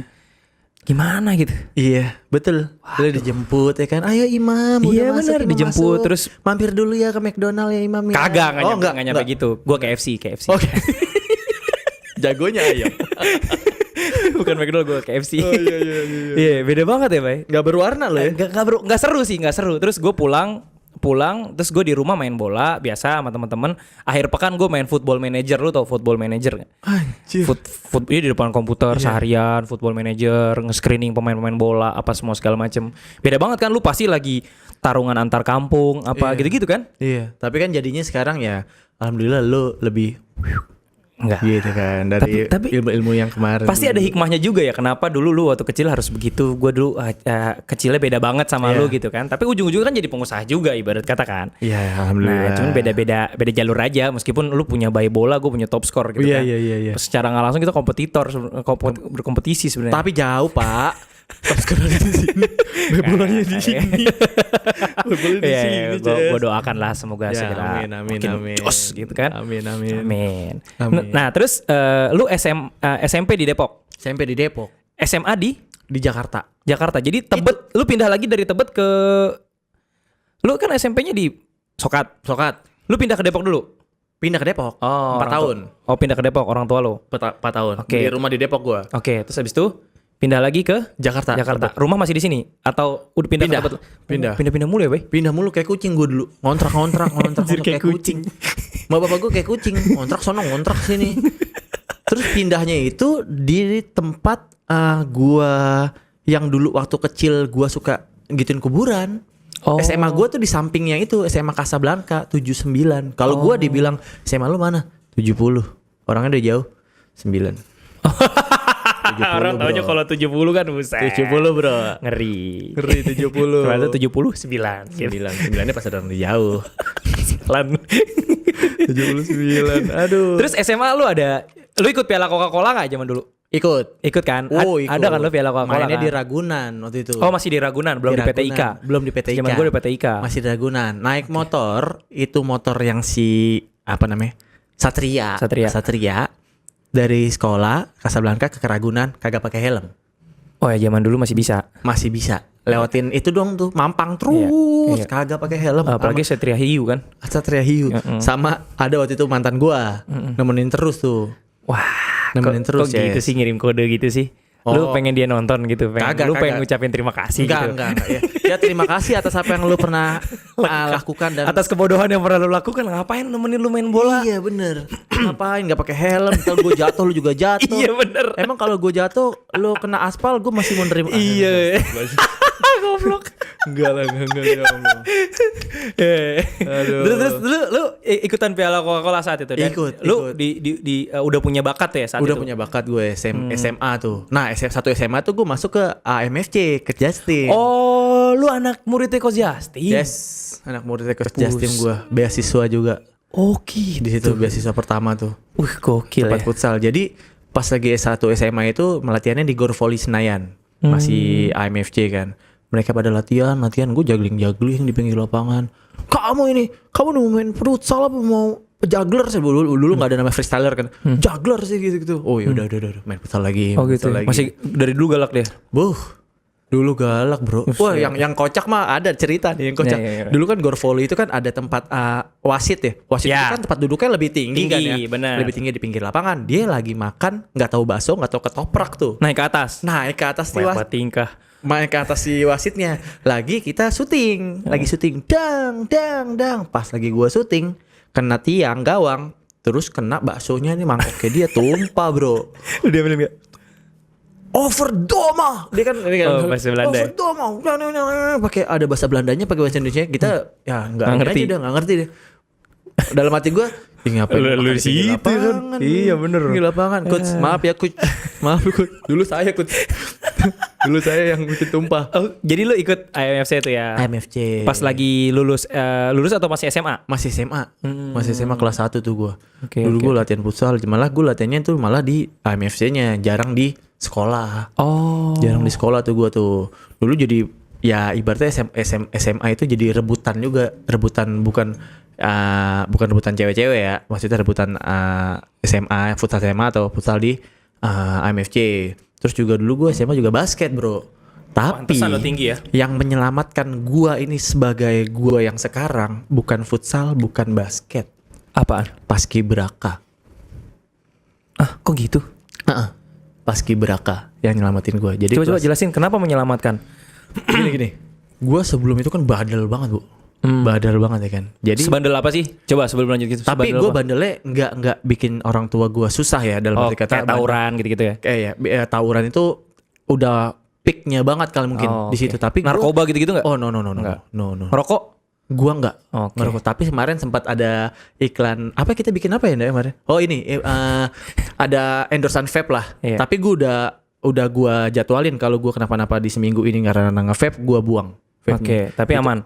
gimana gitu. Iya, betul. Udah dijemput ya kan. Ayo Imam, iya udah masuk, bener, dijemput masuk. Terus mampir dulu ya ke McDonald ya Imam. Kagak, nggak nyampe gitu. Gue KFC. Oke. Jagonya ayam. Bukan McDonald, gue KFC. Oh iya. Iya, beda banget ya, Bay. Gak berwarna loh ya. Nggak seru sih, nggak seru. Terus gue pulang terus gue di rumah main bola biasa sama teman-teman. Akhir pekan gue main Football Manager. Lu tau Football Manager nggak? Anjir. Ini di depan komputer seharian Football Manager, nge-screening pemain-pemain bola apa semua segala macem. Beda banget kan, lu pasti lagi tarungan antar kampung apa gitu-gitu kan? Iya, tapi kan jadinya sekarang ya alhamdulillah lu lebih Enggak. gitu kan dari Tapi ilmu-ilmu yang kemarin. pasti ada hikmahnya juga ya, kenapa dulu lu waktu kecil harus begitu. Gue dulu kecilnya beda banget sama lu gitu kan. Tapi ujung-ujungnya kan jadi pengusaha juga ibarat kata kan. Iya, alhamdulillah. Nah, cuman beda jalur aja. Meskipun lu punya bayi bola, gue punya top score gitu kan. Iya. Secara nggak langsung kita berkompetisi sebenarnya. Tapi jauh, Pak. Pas sekarang di sini, bolanya di sini. Bolanya di sini. Gue doakan lah semoga Ya, segera amin. makin jos gitu kan. Amin. Amin. Nah, terus lu SMP di Depok, SMP di Depok, SMA di Jakarta. Jakarta. Jadi Tebet, lu pindah lagi dari Tebet ke, lu kan SMP-nya di Sokat. Lu pindah ke Depok dulu. Pindah ke Depok. Oh, 4 tahun. Pindah ke Depok orang tua lu. 4 tahun. Oke. Di rumah di Depok gua. Oke, terus habis itu pindah lagi ke Jakarta. Rumah masih di sini atau udah pindah ke Tebet? Pindah mulu ya, Bay? Pindah mulu kayak kucing gue dulu. Ngontrak kayak kucing. Bapak gue kayak kucing. Ngontrak sono, ngontrak sini. Terus pindahnya itu di tempat gua yang dulu waktu kecil gua suka gituin kuburan. Oh. SMA gua tuh di sampingnya itu, SMA Casablanca 79. Kalau gua dibilang SMA lu mana? 70. Orangnya udah jauh. 9. 70, orang taunya kalau 70 kan buset. 70 bro. Ngeri 70. Ternyata 70 9. 9-nya pas orang jauh. Lan. 79. Aduh. Terus SMA lu ikut Piala Coca-Cola enggak zaman dulu? Ikut kan? Ikut. Ada kan lu Piala Coca-Cola? Mainnya kan? di Ragunan waktu itu. Oh, masih di Ragunan, belum di PTIK. Belum di PTIK. Zaman gue di PTIK. Masih di Ragunan. Naik motor, itu motor yang si apa namanya? Satria. Dari sekolah Casablanca ke Ragunan kagak pakai helm. Oh ya, zaman dulu masih bisa. Masih bisa. Lewatin itu doang tuh, Mampang terus, Iya. kagak pakai helm. Apalagi Satria Hiu kan. Satria Hiu. Sama ada waktu itu mantan gua. Nemenin terus tuh. Wah, Nemenin kok terus, gitu Jess. sih, ngirim kode gitu sih. Lu pengen dia nonton gitu, pengen Kagak. ngucapin terima kasih gitu. Enggak. Ya terima kasih atas apa yang lu pernah lakukan dan Atas kebodohan yang pernah lu lakukan, ngapain nemenin lu main bola? Iya bener. Ngapain nggak pakai helm? Kalau gue jatuh lu juga jatuh. Iya, bener. Emang kalau gue jatuh lu kena aspal gue masih mau nerima. Iya. Goblok. Enggak lah. Aduh. Terus lu ikutan Piala Coca-Cola saat itu dan Ikut. lu udah punya bakat ya saat Udah itu. punya bakat gue SMA tuh. Nah satu SMA tuh gue masuk ke AMFC, ke Justin. Oh, lu anak muridnya Coach Justin. Yes, anak muridnya ke Justin gue. Beasiswa juga. Oke. Di situ beasiswa pertama tuh. Gokil Tempat ya. futsal. Jadi pas lagi S1 SMA itu latihannya di Gor Volley Senayan. Masih AMFC kan. Mereka pada latihan gue juggling di pinggir lapangan. Kamu mau main futsal apa mau juggler sih? Dulu nggak ada nama freestyler kan. Juggler sih gitu. Oh ya udah main futsal lagi. Oh gitu. Futsal lagi. Masih dari dulu galak dia. Dulu galak bro. Wah yang kocak mah ada cerita nih yang kocak. Ya. Dulu kan Gor Volley itu kan ada tempat wasit ya. Wasit itu kan tempat duduknya lebih tinggi kan ya. Bener. Lebih tinggi di pinggir lapangan. Dia lagi makan nggak tahu bakso nggak tahu ketoprak tuh. Naik ke atas. Naik ke atas si Banyak tingkah. main ke atas si wasitnya. Lagi kita syuting, dang. Pas lagi gua syuting, kena tiang gawang, terus kena baksonya nih mangkoknya dia tumpah, bro. Udah bilang ya. Overdoma. Dia kan bahasa Belanda. Overdoma. Pakai ada bahasa Belandanya, pakai bahasa Indonesia. Kita ya enggak ngerti. Enggak ngerti deh. Dalam hati gua, ngapain lu di situ kan? Iya bener. Di lapangan, coach. Maaf ya, coach. Dulu saya, coach. Dulu saya yang bikin tumpah. Oh, jadi lu ikut AMFC itu ya? AMFC. Pas lagi lulus atau masih SMA? Masih SMA. Masih SMA kelas 1 tuh gua. Dulu gua latihan futsal, malah gua latihannya tuh malah di AMFC-nya, jarang di sekolah. Oh. Jarang di sekolah tuh gua tuh. Dulu jadi ya ibaratnya SMA itu jadi rebutan juga, bukan rebutan cewek-cewek ya. Maksudnya rebutan SMA, futsal SMA atau futsal di AMFC. Terus juga dulu gue SMA juga basket bro. Tapi pantesan lo tinggi ya. yang menyelamatkan gue ini sebagai gue yang sekarang bukan futsal, bukan basket. Apaan? Paskibraka. Kok gitu? paskibraka yang nyelamatin gue. Jadi Coba jelasin kenapa menyelamatkan. gini. Gue sebelum itu kan badal banget, Bu. Badal banget ya kan. Jadi Sebandel apa sih? Coba sebelum lanjut gitu. tapi sebandel gue apa? bandelnya nggak bikin orang tua gue susah ya, dalam arti kata kayak tawuran gitu-gitu ya. kayak ya, tawuran itu udah peaknya banget kali mungkin di situ. Tapi narkoba gitu-gitu nggak? Oh no. Nggak. No. Ngerokok? Gua nggak Oke. ngerokok. Tapi kemarin sempat ada iklan apa, kita bikin apa ya Nda, kemarin? Oh ini ada endorsean vape lah. Iya. Tapi gua udah gua jadwalin kalau gua kenapa-napa di seminggu ini karena nge-vape, gua buang vape-nya. Oke, tapi Itu, aman.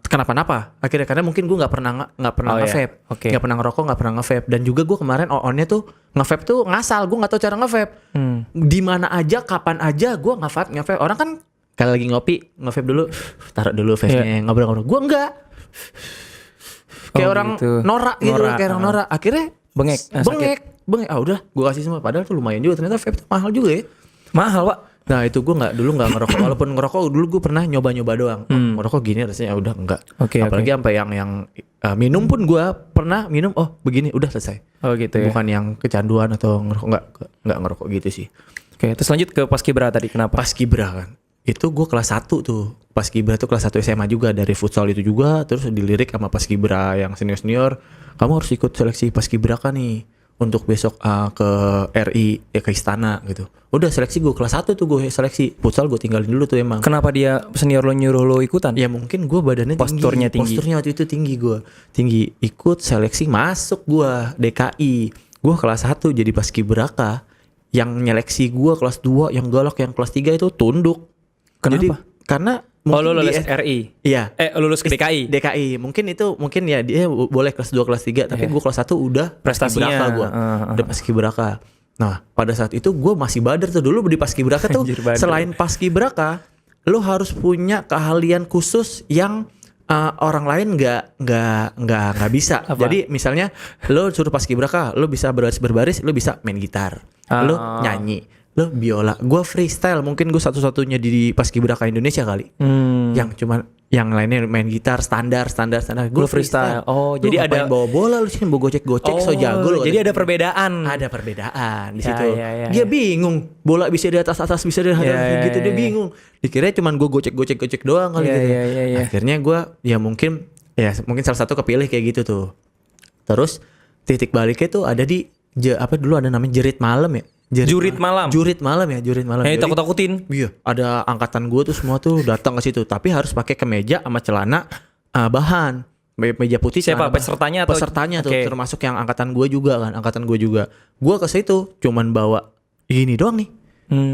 kenapa-napa akhirnya, karena mungkin gue nggak pernah Oh, iya. nge-vape, Oke. nggak pernah ngerokok, nggak pernah nge-vape. Dan juga gue kemarin on-nya tuh nge-vape tuh ngasal, gue nggak tahu cara nge-vape. Di mana aja, kapan aja gue nge-vape. Orang kan kalau lagi ngopi nge-vape dulu, taruh dulu vape-nya, ngobrol-ngobrol. Gue enggak, kayak orang gitu. norak gitu, Norak, kayak orang norak. Akhirnya Bengek. bengek. Udah gue kasih semua. Padahal tuh lumayan juga, ternyata vape tuh mahal juga ya. Mahal, Pak. Nah itu gue dulu nggak ngerokok. Walaupun ngerokok dulu gue pernah nyoba doang. Ngerokok gini rasanya, udah enggak. Oke, Apalagi sampai yang minum pun gue pernah minum. Oh begini, udah selesai. Oh gitu ya. Bukan yang kecanduan atau ngerokok, nggak ngerokok gitu sih. Oke, terus lanjut ke paskibra tadi. Kenapa? Paskibra kan. Itu gue kelas 1 tuh. Paskibra tuh kelas 1 SMA juga, dari futsal itu juga. Terus dilirik sama paskibra yang senior. Kamu harus ikut seleksi paskibraka nih untuk besok ke RI, ke istana gitu. Udah seleksi, gue kelas 1 tuh gue seleksi. Futsal gue tinggalin dulu tuh emang. Kenapa dia senior lo nyuruh lo ikutan? Ya mungkin gue badannya Posturnya tinggi. Posturnya waktu itu tinggi gue. Tinggi. Ikut seleksi, masuk gue DKI. Gue kelas 1 jadi paskibraka. Yang nyeleksi gue kelas 2, yang galak, yang kelas 3 itu tunduk. Kenapa? Jadi karena Oh, lo mungkin lulus RI. Iya. Lulus ke DKI. DKI. Mungkin ya dia boleh kelas 2, kelas 3, tapi gue kelas 1 udah Prestasinya, paskibraka gue. Udah paskibraka. Nah, pada saat itu gue masih badar tuh. Dulu di paskibraka tuh Anjir, badar. selain paskibraka, lo harus punya keahlian khusus yang orang lain nggak bisa. Apa? Jadi misalnya lo suruh paskibraka, lo bisa berbaris, lo bisa main gitar, lo nyanyi, lo biola. Gue freestyle, mungkin gue satu-satunya di paskibraka Indonesia kali. Yang cuman yang lainnya main gitar standar. Gue Lu freestyle. Oh, Lu jadi ngapain ada bawa bola, lu sini bawa gocek so jago lo. Jadi ada perbedaan. Ada perbedaan di Ya, situ. ya, Dia bingung, bola bisa di atas bisa di atas Ya, gitu, dia bingung. Dikira cuman gue gocek doang kali Ya, gitu. ya. Akhirnya gue mungkin salah satu kepilih kayak gitu tuh. Terus titik baliknya tuh ada di dulu ada namanya jerit malam ya. Jurit malam. Jurit malam. Yang Jadi, takut-takutin. iya, ada angkatan gue tuh semua tuh datang ke situ, tapi harus pakai kemeja sama celana bahan. Meja putih. Siapa? celana bahan. Pesertanya atau? Pesertanya tuh, Oke. termasuk yang angkatan gue juga kan, Gue ke situ cuman bawa gini doang nih.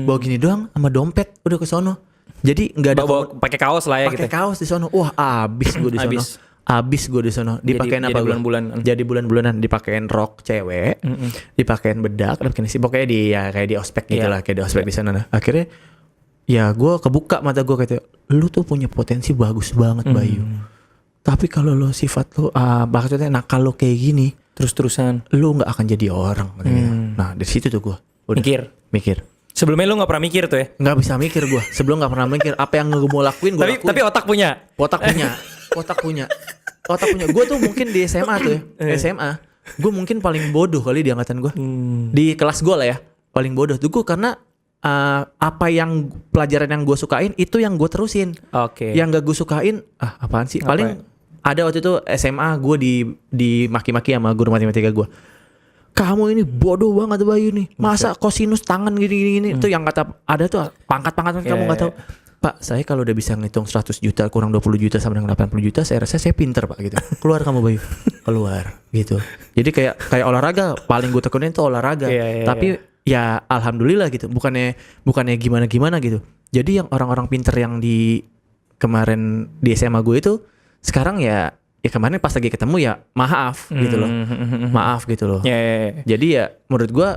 Bawa gini doang sama dompet, udah ke sono. Jadi enggak ada Bawa pakai kaos lah ya pakai gitu. kaos di sono. Wah, abis gue di sono. Abis gue di sono. Dipakein Jadi apa gua? bulan-bulanan. Jadi bulan-bulanan dipakein rok cewek, dipakein bedak, dipakein sih pokoknya kayak di ospek gitu lah, kayak di ospek di sana. Nah, akhirnya ya gue kebuka mata gue, kayak lu tuh punya potensi bagus banget Bayu. Tapi kalau lo sifat lo maksudnya nakal lo kayak gini, Terus-terusan. lu nggak akan jadi orang. Nah, dari situ tuh gue mikir. Sebelumnya lu gak pernah mikir tuh ya? Nggak bisa mikir gue. Sebelum nggak pernah mikir apa yang gue mau lakuin, gue lakuin. Tapi otak punya. Otak punya. Gue tuh mungkin di SMA tuh ya. SMA. Gue mungkin paling bodoh kali di angkatan gue. Di kelas gue lah ya. Paling bodoh tuh gue karena apa yang pelajaran yang gue sukain itu yang gue terusin. Oke. Yang gak gue sukain apaan sih? Apa Paling ada waktu itu SMA gue di maki-maki sama guru matematika gue. Kamu ini bodoh banget Bayu nih. Masa kosinus tangan gini. Itu yang kata ada tuh pangkat-pangkat kamu nggak tahu. Pak, saya kalau udah bisa ngitung 100 juta kurang 20 juta sama dengan 80 juta, saya rasa saya pinter Pak gitu. Keluar kamu Bayu. Keluar gitu. Jadi kayak olahraga, paling gue tekunin tuh olahraga. Tapi ya alhamdulillah gitu. Bukannya gimana gitu. Jadi yang orang-orang pinter yang di kemarin di SMA gue itu sekarang ya kemarin pas lagi ketemu ya maaf gitu loh. Maaf gitu loh. Ya. Jadi ya menurut gue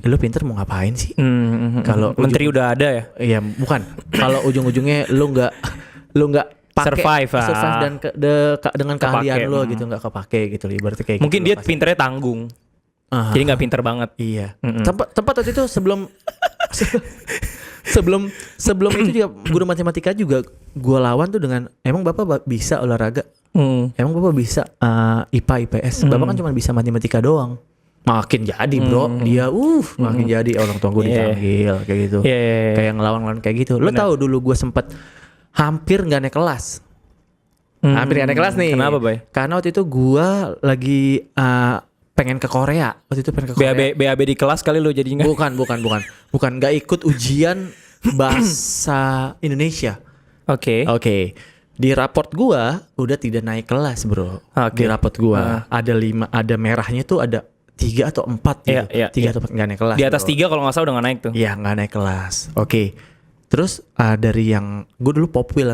lu pinter mau ngapain sih? Kalau Menteri udah ada ya? Iya, bukan. Kalau ujung-ujungnya lu nggak pakai Survive, dan dengan keahlian lu gitu, nggak kepake gitu. Ibaratnya kayak Mungkin gitu dia loh, pasti. pinternya tanggung. Jadi nggak pinter banget. Iya. Tempat waktu itu sebelum itu juga guru matematika juga gue lawan tuh dengan emang Bapak bisa olahraga? Emang Bapak bisa IPA IPS? Bapak kan cuma bisa matematika doang. makin jadi bro. Dia makin jadi, orang tua gue dipanggil kayak gitu. Kayak ngelawan-ngelawan kayak gitu. Lo tahu dulu gue sempet hampir nggak naik kelas. Hampir nggak naik kelas nih. Kenapa, Bay? Karena waktu itu gue lagi pengen ke Korea. Waktu itu pengen ke Korea. BAB di kelas kali lo jadinya. Bukan nggak ikut ujian bahasa Indonesia. Oke. Di raport gua udah tidak naik kelas bro. Di raport gua ada merahnya tuh ada 3 atau 4 gitu. 3 atau 4 nggak naik kelas. Di atas bro. 3 kalau nggak salah udah nggak naik tuh. Iya nggak naik kelas. Terus dari yang gue dulu popwil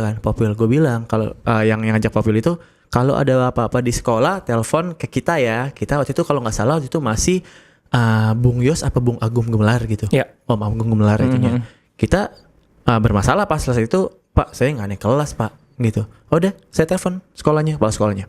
gue bilang kalau yang ngajak popwil itu kalau ada apa-apa di sekolah telepon ke kita ya. Kita waktu itu kalau nggak salah waktu itu masih Bung Yos apa Bung Agung Gemelar gitu. Om Agung Gemelar itunya. Kita bermasalah pas selesai itu, Pak saya nggak naik kelas Pak gitu. Udah saya telepon sekolahnya, kepala sekolahnya.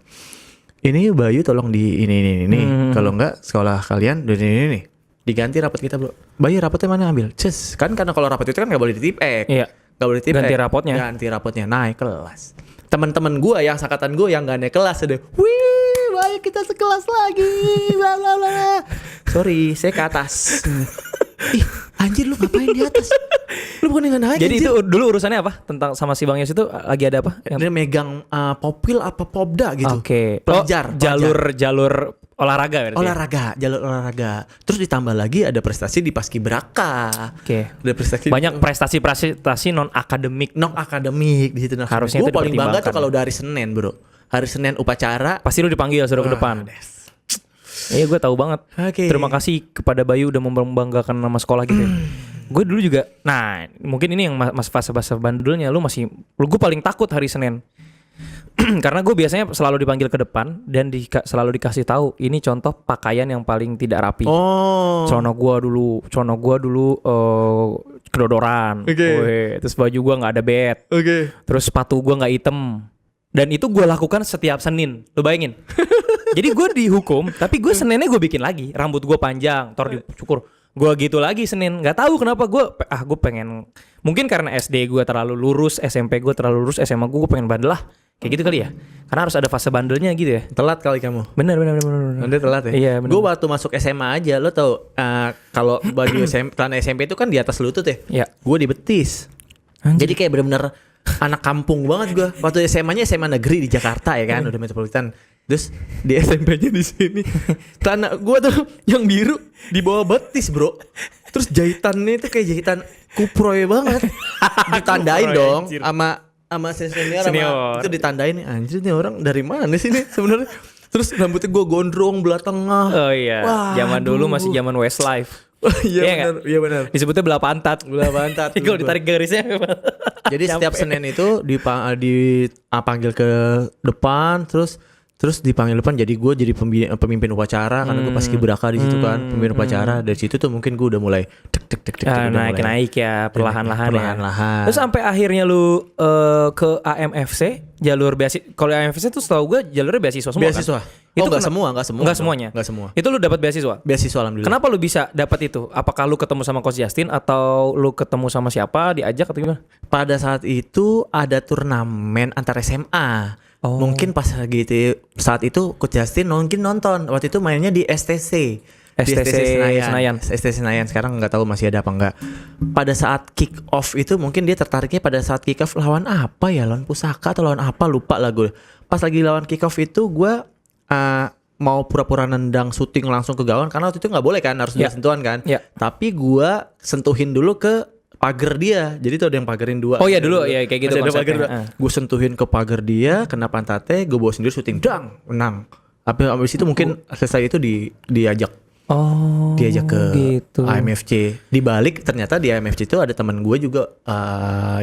Ini Bayu tolong di ini. Kalau nggak sekolah kalian ini. Diganti rapot kita bro. Bayu rapotnya mana ambil? Kan karena kalau rapot itu kan nggak boleh ditipek. Nggak boleh ditipek. Ganti rapotnya naik kelas. Teman-teman gue yang angkatan gue yang nggak naik kelas ada. Wih, Bayu kita sekelas lagi. Bla bla bla. Sorry, saya ke atas. Ih, anjir lu ngapain di atas? Lu bukan yang naik. Jadi anjir. itu dulu urusannya apa? Tentang sama si Bang Yos itu lagi ada apa? Dia megang popwil apa popda gitu. Pelajar. Jalur olahraga berarti. Jalur olahraga. Terus ditambah lagi ada prestasi di Paskibraka. Ada prestasi. Banyak prestasi non akademik di situ. Nah, harusnya gue itu paling bangga tuh dipertimbangkan. kalau dari Senin, bro. Hari Senin upacara. Pasti lu dipanggil suruh ke depan. Iya gue tahu banget. Terima kasih kepada Bayu udah membanggakan nama sekolah gitu. Gue dulu juga. Nah, mungkin ini yang mas fase-fase bandelnya gue paling takut hari Senin. Karena gue biasanya selalu dipanggil ke depan dan selalu dikasih tahu ini contoh pakaian yang paling tidak rapi. Celana gue dulu kedodoran. Terus baju gue nggak ada bed. Terus sepatu gue nggak hitam. Dan itu gue lakukan setiap Senin. Lo bayangin. Jadi gue dihukum, tapi gue Seninnya gue bikin lagi. Rambut gue panjang, dicukur. Gue gitu lagi Senin. Gak tahu kenapa gue pengen. Mungkin karena SD gue terlalu lurus, SMP gue terlalu lurus, SMA gue pengen bandel lah. Kayak gitu kali ya. Karena harus ada fase bandelnya gitu ya. Telat kali kamu. Bener. Anda telat ya? Iya bener. Gue waktu masuk SMA aja, lo tau kalau baju celana SMP itu kan di atas lutut ya? Iya. Gue di betis. Jadi kayak bener-bener anak kampung banget gue. Waktu SMA-nya SMA negeri di Jakarta ya kan, udah metropolitan. Terus di SMP-nya di sini, celana gue tuh yang biru di bawah betis bro. Terus jahitannya itu kayak jahitan kuproy banget. Ditandain dong sama senior. Itu ditandain, anjir nih orang dari mana sih nih sebenarnya. Terus rambutnya gue gondrong belah tengah. Oh iya. Zaman dulu masih zaman Westlife. Iya benar. Disebutnya belah pantat. Kalau ditarik garisnya. Jadi setiap Senin itu dipanggil ke depan, terus dipanggil depan. Jadi gue jadi pemimpin upacara karena gue Paskibraka di situ kan, pemimpin upacara. Dari situ tuh mungkin gue udah mulai naik ya perlahan-lahan. Terus sampai akhirnya lu ke AMFC jalur beasiswa. Kalau AMFC tuh setahu gue jalurnya beasiswa semua. Beasiswa. Kan? Itu enggak semuanya. Enggak semua. Itu lu dapat beasiswa? Beasiswa alhamdulillah. Kenapa lu bisa dapat itu? Apakah lu ketemu sama Coach Justin atau lu ketemu sama siapa, diajak atau gimana? Pada saat itu ada turnamen antar SMA. Mungkin pas saat itu Coach Justin mungkin nonton. Waktu itu mainnya di STC Senayan. STC Senayan sekarang nggak tahu masih ada apa enggak. Pada saat kick off itu mungkin dia tertariknya pada saat kick off lawan apa ya? Lawan Pusaka atau lawan apa lupa lah gue. Pas lagi lawan kick off itu gue mau pura-pura nendang syuting langsung ke gawang karena waktu itu nggak boleh kan, harus sentuhan kan. Tapi gue sentuhin dulu ke pagar dia. Jadi tuh ada yang pagarin 2. Oh iya dulu ya kayak gitu konsepnya. Gue sentuhin ke pagar dia, kena pantatnya, gue bawa sendiri syuting, menang. Abis itu mungkin selesai itu diajak ke gitu. AMFC. Di balik ternyata di AMFC itu ada teman gue juga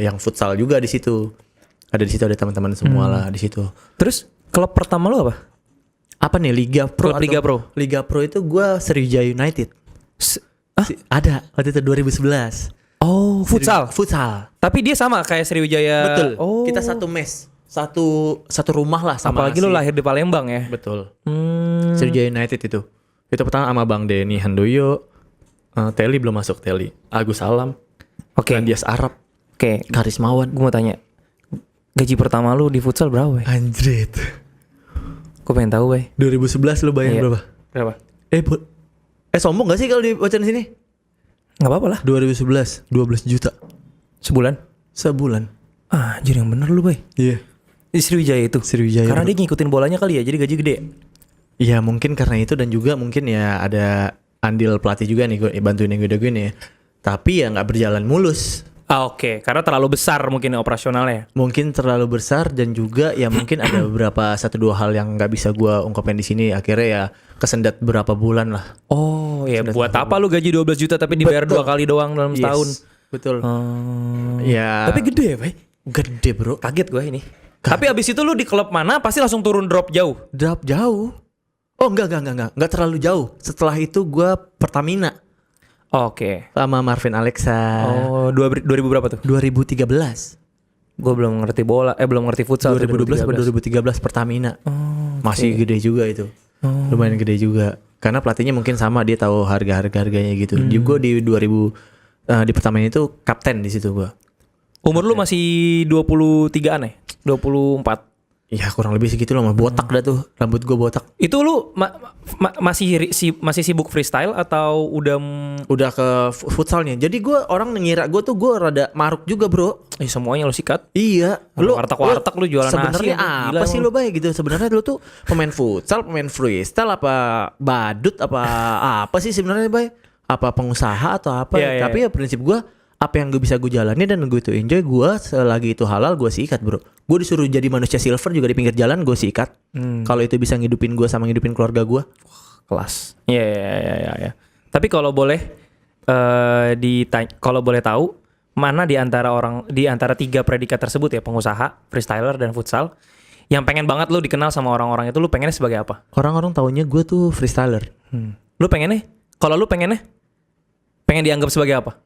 yang futsal juga di situ. Ada di situ ada teman-teman semua lah di situ. Terus klub pertama lu apa? Apa nih Liga Pro? Liga Pro itu gue Sriwijaya United. Ada waktu itu 2011. Oh, futsal. Tapi dia sama kayak Sriwijaya. Betul. Kita satu mes, satu rumah lah sama. Apalagi lu lahir di Palembang ya. Betul. Sriwijaya United itu. Itu pertama sama Bang Denny Handoyo. Teli belum masuk Teli. Agus Salam. Dias Arab. Karismawan. Gue mau tanya. Gaji pertama lu di futsal berapa? Anjrit. Gue pengen tahu, 2011 lu bayar berapa? Berapa? Sombong gak sih kalau dibacain sini? Nggak apa-apa lah. 2011 12 juta Sebulan. Anjir yang bener lu, Bay. Iya. Di Sriwijaya itu. Sriwijaya, Karena bro. dia ngikutin bolanya kali ya, jadi gaji gede. Iya mungkin karena itu, dan juga mungkin ya ada andil pelatih juga nih, gue bantuin yang gue nih ya. Tapi ya nggak berjalan mulus. Oke. Karena terlalu besar mungkin operasionalnya. Mungkin terlalu besar, dan juga ya mungkin ada beberapa 1-2 hal yang nggak bisa gue ungkapin di sini. Akhirnya ya kesendat berapa bulan lah. Oh ya, buat apa lu gaji 12 juta tapi dibayar Betul. 2 kali doang dalam setahun? Betul. Oh. Ya. Tapi gede ya, Bay. Gede bro. Kaget gue ini. Tapi abis itu lu di klub mana pasti langsung turun drop jauh. Drop jauh. Oh enggak terlalu jauh. Setelah itu gue Pertamina Oke. sama Marvin Alexa. Oh, 2000 berapa tuh? 2013. Gue belum ngerti bola, belum ngerti futsal. 2012 atau 2013 Pertamina. Oh, Masih gede juga itu. Lumayan gede juga. Karena pelatihnya mungkin sama, dia tahu harganya gitu. Juga di 2000 di Pertamina itu kapten di situ gua. Umur lu masih 23-an ya? 24. Ya kurang lebih segitu loh, mah botak dah tuh. Rambut gua botak. Itu lu masih sibuk freestyle atau Udah ke futsalnya. Jadi gua orang ngira gua rada maruk juga, Bro. semuanya lu sikat? Iya, Warteg-warteg lu jualan nasi. sebenarnya apa sih lu Bay gitu? Sebenarnya lu tuh pemain futsal, pemain freestyle, apa badut, apa sih sebenarnya Bay? Apa pengusaha atau apa? Iya, Tapi ya prinsip gua, apa yang gue bisa gue jalani dan gue itu enjoy, gue selagi itu halal gue sikat, bro. Gue disuruh jadi manusia silver juga di pinggir jalan gue sikat. Kalau itu bisa ngidupin gue sama ngidupin keluarga gue, Kelas. Iya. Tapi kalau boleh kalau boleh tahu, mana di antara 3 predikat tersebut ya, pengusaha, freestyler dan futsal, yang pengen banget lu dikenal sama orang-orang itu, lu pengennya sebagai apa? orang-orang taunya gue tuh freestyler. Lu pengennya? Kalau lu pengennya? Pengen dianggap sebagai apa?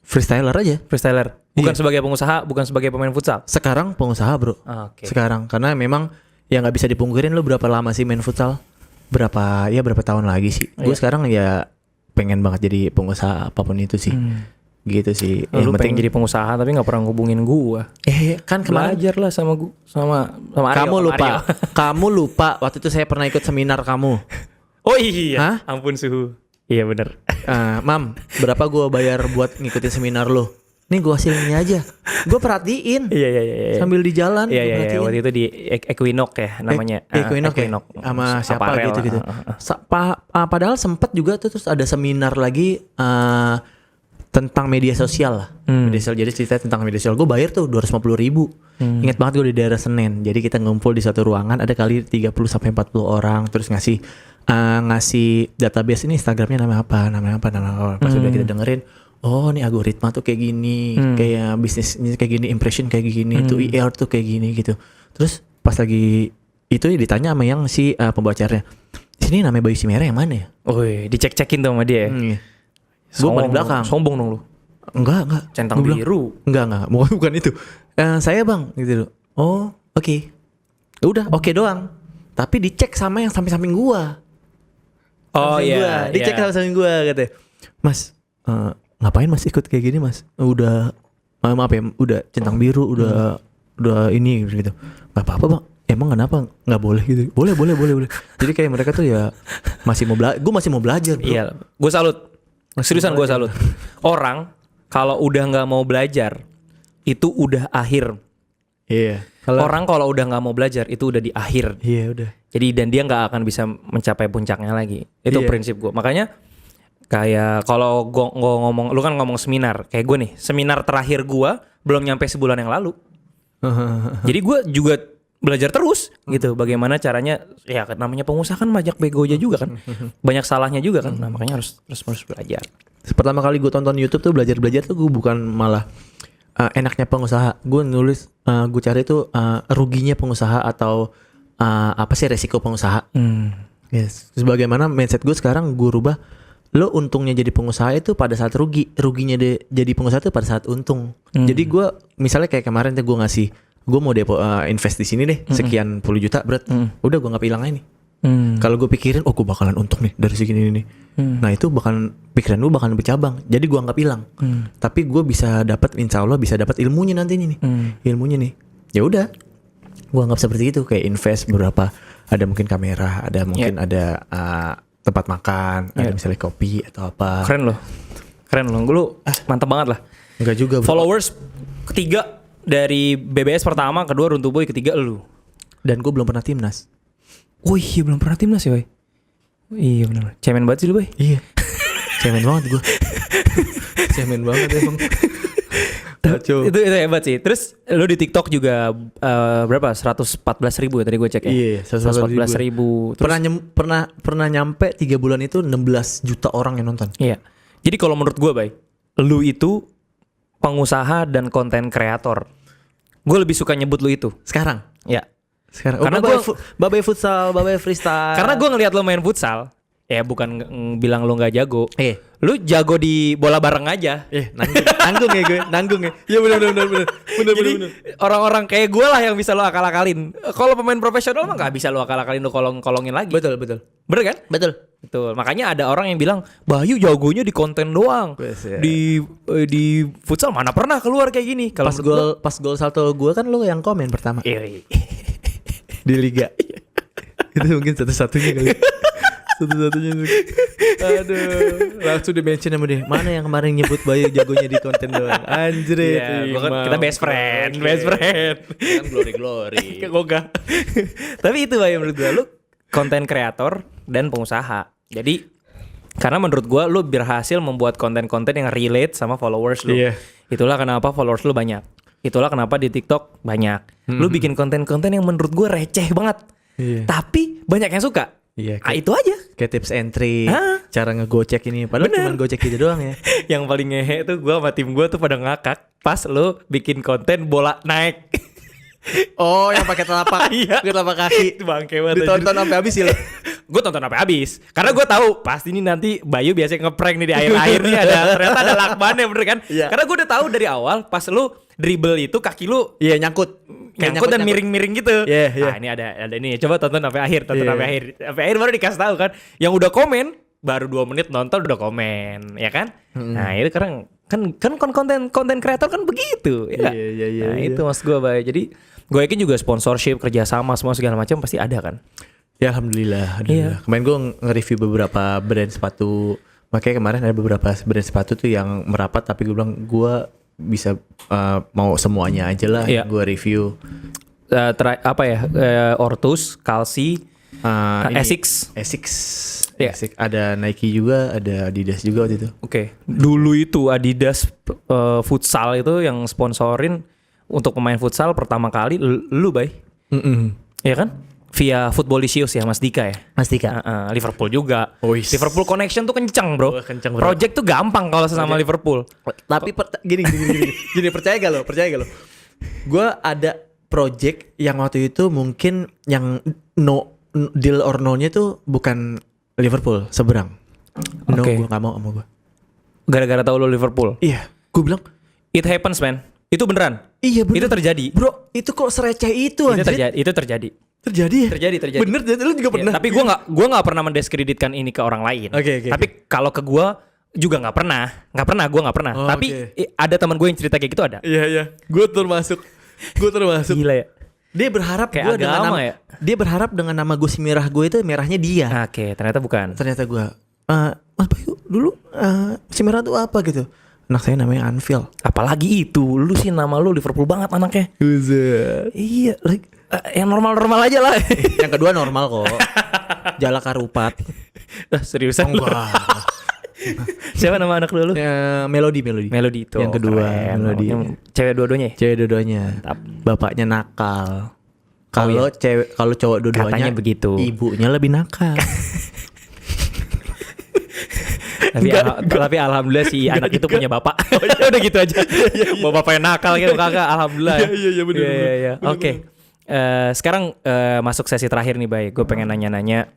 Freestyler aja. Freestyler. Bukan Iya. sebagai pengusaha, bukan sebagai pemain futsal. Sekarang pengusaha, bro. Oke. Sekarang karena memang ya nggak bisa dipungkirin, lu berapa lama sih main futsal? Berapa tahun lagi sih? Gue sekarang ya pengen banget jadi pengusaha apapun itu sih. Gitu sih. Lu pengen jadi pengusaha tapi nggak pernah ngubungin gua. Kan kemarin Belajar lah sama Aryo. kamu sama lupa. Aryo. Kamu lupa waktu itu saya pernah ikut seminar kamu. Oh iya. Hah? Ampun suhu. Iya bener. Mam, berapa gue bayar buat ngikutin seminar lo? Nih gue hasilnya aja. Gue perhatiin. Iya. Sambil di jalan. gua Iya. perhatiin. Waktu itu di Equinox ya namanya. Equinox ya? Sama siapa Aparel, gitu. Padahal sempet juga tuh terus ada seminar lagi tentang media sosial lah. Media sosial, jadi cerita tentang media sosial. Gue bayar tuh 250.000. Ingat banget gue di daerah Senen. Jadi kita ngumpul di satu ruangan, ada kali 30-40 orang, terus ngasih database, ini Instagramnya nama apa. Pas udah kita dengerin, oh nih algoritma tuh kayak gini, kayak bisnis ini kayak gini, impression kayak gini, tuh IR tuh kayak gini gitu. Terus pas lagi itu ditanya sama yang si pembacarnya, sini namanya Bayu Simera yang mana ya? Woi, dicek-cekin tuh sama dia ya. Gue paling belakang. Sombong dong lu. Enggak. Centang Gua bilang, biru. Enggak. Bukan itu. Saya bang, gitu. Oh, oke. Udah, oke doang. Tapi dicek sama yang samping-samping gua. Oh iya. Dicek sama samping gua katanya. Mas, ngapain Mas ikut kayak gini Mas? Udah, maaf ya, udah centang biru, udah ini gitu. Gak apa-apa bang. Emang kenapa nggak boleh gitu? Boleh. Jadi kayak mereka tuh ya masih mau belajar. Gue masih mau belajar, bro. Iya, gue salut. Seriusan gue salut. Orang kalau udah nggak mau belajar itu udah akhir. Iya. Orang kalau udah nggak mau belajar itu udah di akhir. Iya udah. Jadi dan dia nggak akan bisa mencapai puncaknya lagi. Itu Iya. prinsip gue. Makanya kayak kalau gue ngomong, lu kan ngomong seminar. Kayak gue nih, seminar terakhir gue belum nyampe sebulan yang lalu. Jadi gue juga belajar terus gitu. Bagaimana caranya? Ya namanya pengusaha kan banyak begonya juga kan. Banyak salahnya juga kan. Nah makanya harus belajar. Pertama kali gue tonton YouTube tuh belajar tuh gue bukan malah enaknya pengusaha. Gue nulis, gue cari tuh ruginya pengusaha atau apa sih resiko pengusaha. Yes. Terus bagaimana mindset gue sekarang gue rubah. Lo untungnya jadi pengusaha itu pada saat ruginya jadi pengusaha itu pada saat untung. Jadi gue misalnya kayak kemarin tuh gue mau invest di sini deh sekian puluh juta berat. Udah gue nggak hilang aja nih. Kalau gue pikirin, gue bakalan untung nih dari segini nih. Nah itu pikiran gue bakalan bercabang. Jadi gue anggap hilang. Tapi gue bisa dapat, insya Allah bisa dapat ilmunya nanti nih. Ilmunya nih. Ya udah, gue anggap seperti itu. Kayak invest berapa. Ada mungkin kamera, ada mungkin ada tempat makan, ada Iya. misalnya kopi atau apa. Keren loh. Lu mantap banget lah. Enggak juga, bro. Followers ketiga dari BBS pertama, kedua Runtuh Boy, ketiga lu. Dan gue belum pernah timnas. Oh iya, belum pernah timnas ya, Boy. Iya benar. Cemen banget sih lu, Boy. Iya. Cemen banget gue. Cemen banget emang. Kacau. Itu hebat sih. Terus lu di TikTok juga berapa? 114.000 ya tadi gue cek ya. Iya, 114.000. Terus Pernah nyampe 3 bulan itu 16 juta orang yang nonton. iya. Jadi kalau menurut gue, Bay, lu itu pengusaha dan konten kreator. Gue lebih suka nyebut lu itu. Sekarang. Ya. Sekarang. Karena Babai futsal, Babai freestyle. Karena gue ngelihat lu main futsal, ya bukan bilang lu nggak jago. Lu jago di bola bareng aja. Nanggung ya gue, nanggung ya. Iya benar. Jadi orang-orang kayak gue lah yang bisa lo akal-akalin. Kalau pemain profesional mah nggak bisa lo akal-akalin, lo kolongin lagi. Betul. Bener kan? Betul. Betul. Makanya ada orang yang bilang Bayu jagonya di konten doang. Di futsal mana pernah keluar kayak gini. Kalau Pas gol salto gue kan lo yang komen pertama di liga. Itu mungkin satu-satunya kali. Satu-satunya. Aduh, langsung di-mention sama dia. Mana yang kemarin nyebut Bayu jagonya di konten doang. Anjrit. Iya, kita best friend. Kan glory. Kagak. Tapi itu Bayu menurut gue, lu konten kreator dan pengusaha. Jadi karena menurut gue lu berhasil membuat konten-konten yang relate sama followers lu. Iya. Itulah kenapa followers lu banyak. Itulah kenapa di TikTok banyak. Lu bikin konten-konten yang menurut gue receh banget. Iya. Tapi banyak yang suka. Iya. Itu aja. Kayak tips and trick, Hah? cara ngegocek ini. Padahal cuma gocek gitu doang ya. Yang paling ngehe tuh gue sama tim gue tuh pada ngakak pas lu bikin konten bola naik. Oh, yang pakai telapak, Iya. pakai telapak kaki. Itu bangke banget. Ditonton sampai habis ya lo. Gue tonton sampai habis karena gue tahu pasti ini nanti Bayu biasanya ngeprank nih di akhir-akhir nih ternyata ada lakbannya bener kan. Iya. Karena gue udah tahu dari awal pas lu dribble itu kaki lu Iya, nyangkut dan miring-miring gitu. Iya, iya. Nah, ini ada ini coba tonton sampai akhir, sampai akhir baru dikasih tahu kan. Yang udah komen baru 2 menit nonton udah komen, ya kan? Nah, itu kan konten kreator kan begitu, ya. Iya. Nah, itu mas gue, Bay. Jadi gue yakin juga sponsorship, kerjasama semua segala macam pasti ada kan. Ya alhamdulillah. Iya. Kemarin gue nge-review beberapa brand sepatu. Makanya kemarin ada beberapa brand sepatu tuh yang merapat, tapi gue bilang gue bisa mau semuanya aja lah. Iya. Gue review. Ortus, Kalsi, Ini, Asics. Iya. Asics. Ada Nike juga, ada Adidas juga waktu itu. Oke. Dulu itu Adidas futsal itu yang sponsorin untuk pemain futsal pertama kali lu, Bay. Iya kan? Via Footballicious ya, Mas Dika ya. Mas Dika. Liverpool juga. Oh, is. Liverpool connection tuh kencang, bro. Oh, kencang, bro. Project tuh gampang kalau sama Liverpool. Tapi gini percaya gak lo? Gue ada project yang waktu itu mungkin yang no deal or no-nya tuh bukan Liverpool, seberang. No, Oke. gue gak mau sama gue. Gara-gara tahu lu Liverpool. Iya, gue bilang It happens, man. Itu beneran. iya bener. Itu terjadi. Bro, itu kok sereceh itu anjir? Itu terjadi. Terjadi ya? Terjadi. Bener, lu juga pernah. Ya, tapi gue nggak pernah mendiskreditkan ini ke orang lain. Oke. Tapi kalau ke gue juga nggak pernah. Gue nggak pernah. Oh, tapi ada teman gue yang cerita kayak gitu ada. Iya. Gue termasuk. Gila ya. Dia berharap Kayak gue dengan agama nama, ya? dia berharap dengan nama gue si merah gue itu merahnya dia. Oke, ternyata bukan. Ternyata gue, Mas Bayu dulu si merah itu apa gitu? Anak saya namanya Anfield. Apalagi itu, lu sih nama lu Liverpool banget anaknya. Iya, yang normal-normal aja lah. Yang kedua normal kok. Jala Karupat. Seriusan lu? Siapa nama anak lu? Melody. Melody itu. Yang kedua, keren. Melody. Yang cewek dua-duanya ya? Cewek dua-duanya. Bapaknya nakal. Kalau kalau cowok dua-duanya Katanya begitu. Ibunya lebih nakal. Tapi alhamdulillah si anak itu punya bapak. Udah gitu aja. Bapaknya nakal gitu kagak, alhamdulillah. Iya benar. Iya. Oke. Sekarang masuk sesi terakhir nih, Bay. Gue pengen nanya-nanya.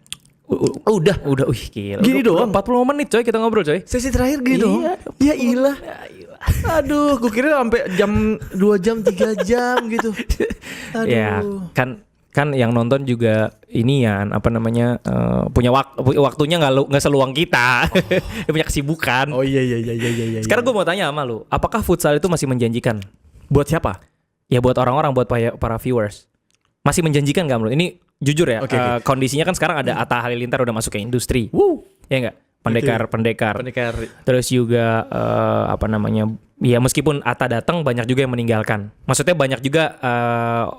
Udah. Gila. Gini doang. 40 menit coy kita ngobrol coy. Sesi terakhir gini dong. Ya ilah. Aduh, gue kira sampai jam 2 jam 3 jam gitu. Aduh. Ya, kan yang nonton juga ini ya punya waktunya nggak seluang kita. Dia punya kesibukan. Oh iya. Sekarang gue mau tanya sama lu, apakah futsal itu masih menjanjikan? Buat siapa? Ya buat orang-orang, buat para viewers. Masih menjanjikan nggak menurut? Ini jujur ya, Oke, oke. kondisinya kan sekarang ada Atta Halilintar udah masuk ke industri. Ya enggak? Pendekar. Terus juga apa namanya? Ya meskipun Atta datang banyak juga yang meninggalkan. Maksudnya banyak juga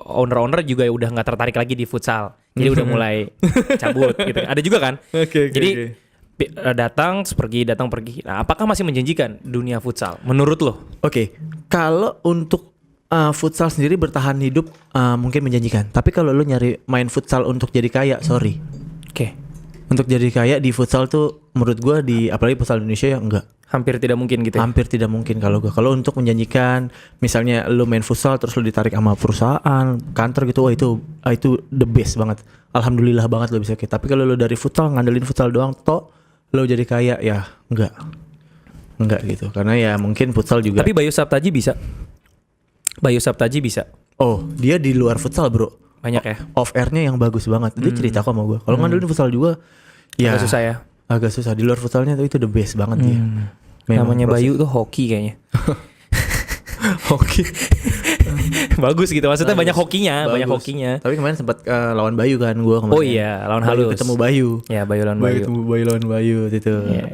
owner-owner juga udah nggak tertarik lagi di futsal. Jadi udah mulai cabut gitu. Ada juga kan? Oke. Jadi datang pergi. Nah, apakah masih menjanjikan dunia futsal menurut lo? Oke, kalau untuk futsal sendiri bertahan hidup mungkin menjanjikan. Tapi kalau lu nyari main futsal untuk jadi kaya, sorry. Oke. Untuk jadi kaya di futsal tuh menurut gua apalagi futsal Indonesia ya enggak. Hampir tidak mungkin gitu ya? Hampir tidak mungkin kalau gua. Kalau untuk menjanjikan, misalnya lu main futsal terus lu ditarik sama perusahaan, kantor gitu, wah itu the best banget. Alhamdulillah banget lu bisa kayak. Tapi kalau lu dari futsal ngandelin futsal doang, lu jadi kaya ya enggak gitu. Karena ya mungkin futsal juga. Tapi Bayu Saptaji bisa. Oh, dia di luar futsal, Bro. Banyak ya? Off airnya yang bagus banget. Dia cerita kok sama gue. Kalau ngandelin futsal juga, ya Agak susah ya? Agak susah. Di luar futsalnya tuh itu the best banget dia. Memang Namanya Bayu tuh hoki kayaknya. Hoki. Bagus gitu. Maksudnya banyak hokinya. Bagus. Banyak hokinya. Tapi kemarin sempat lawan Bayu kan gue kemarin. Oh iya, lawan Bayu halus. ketemu Bayu. Ya, Bayu lawan Bayu. Ketemu Bayu lawan Bayu gitu. Ya.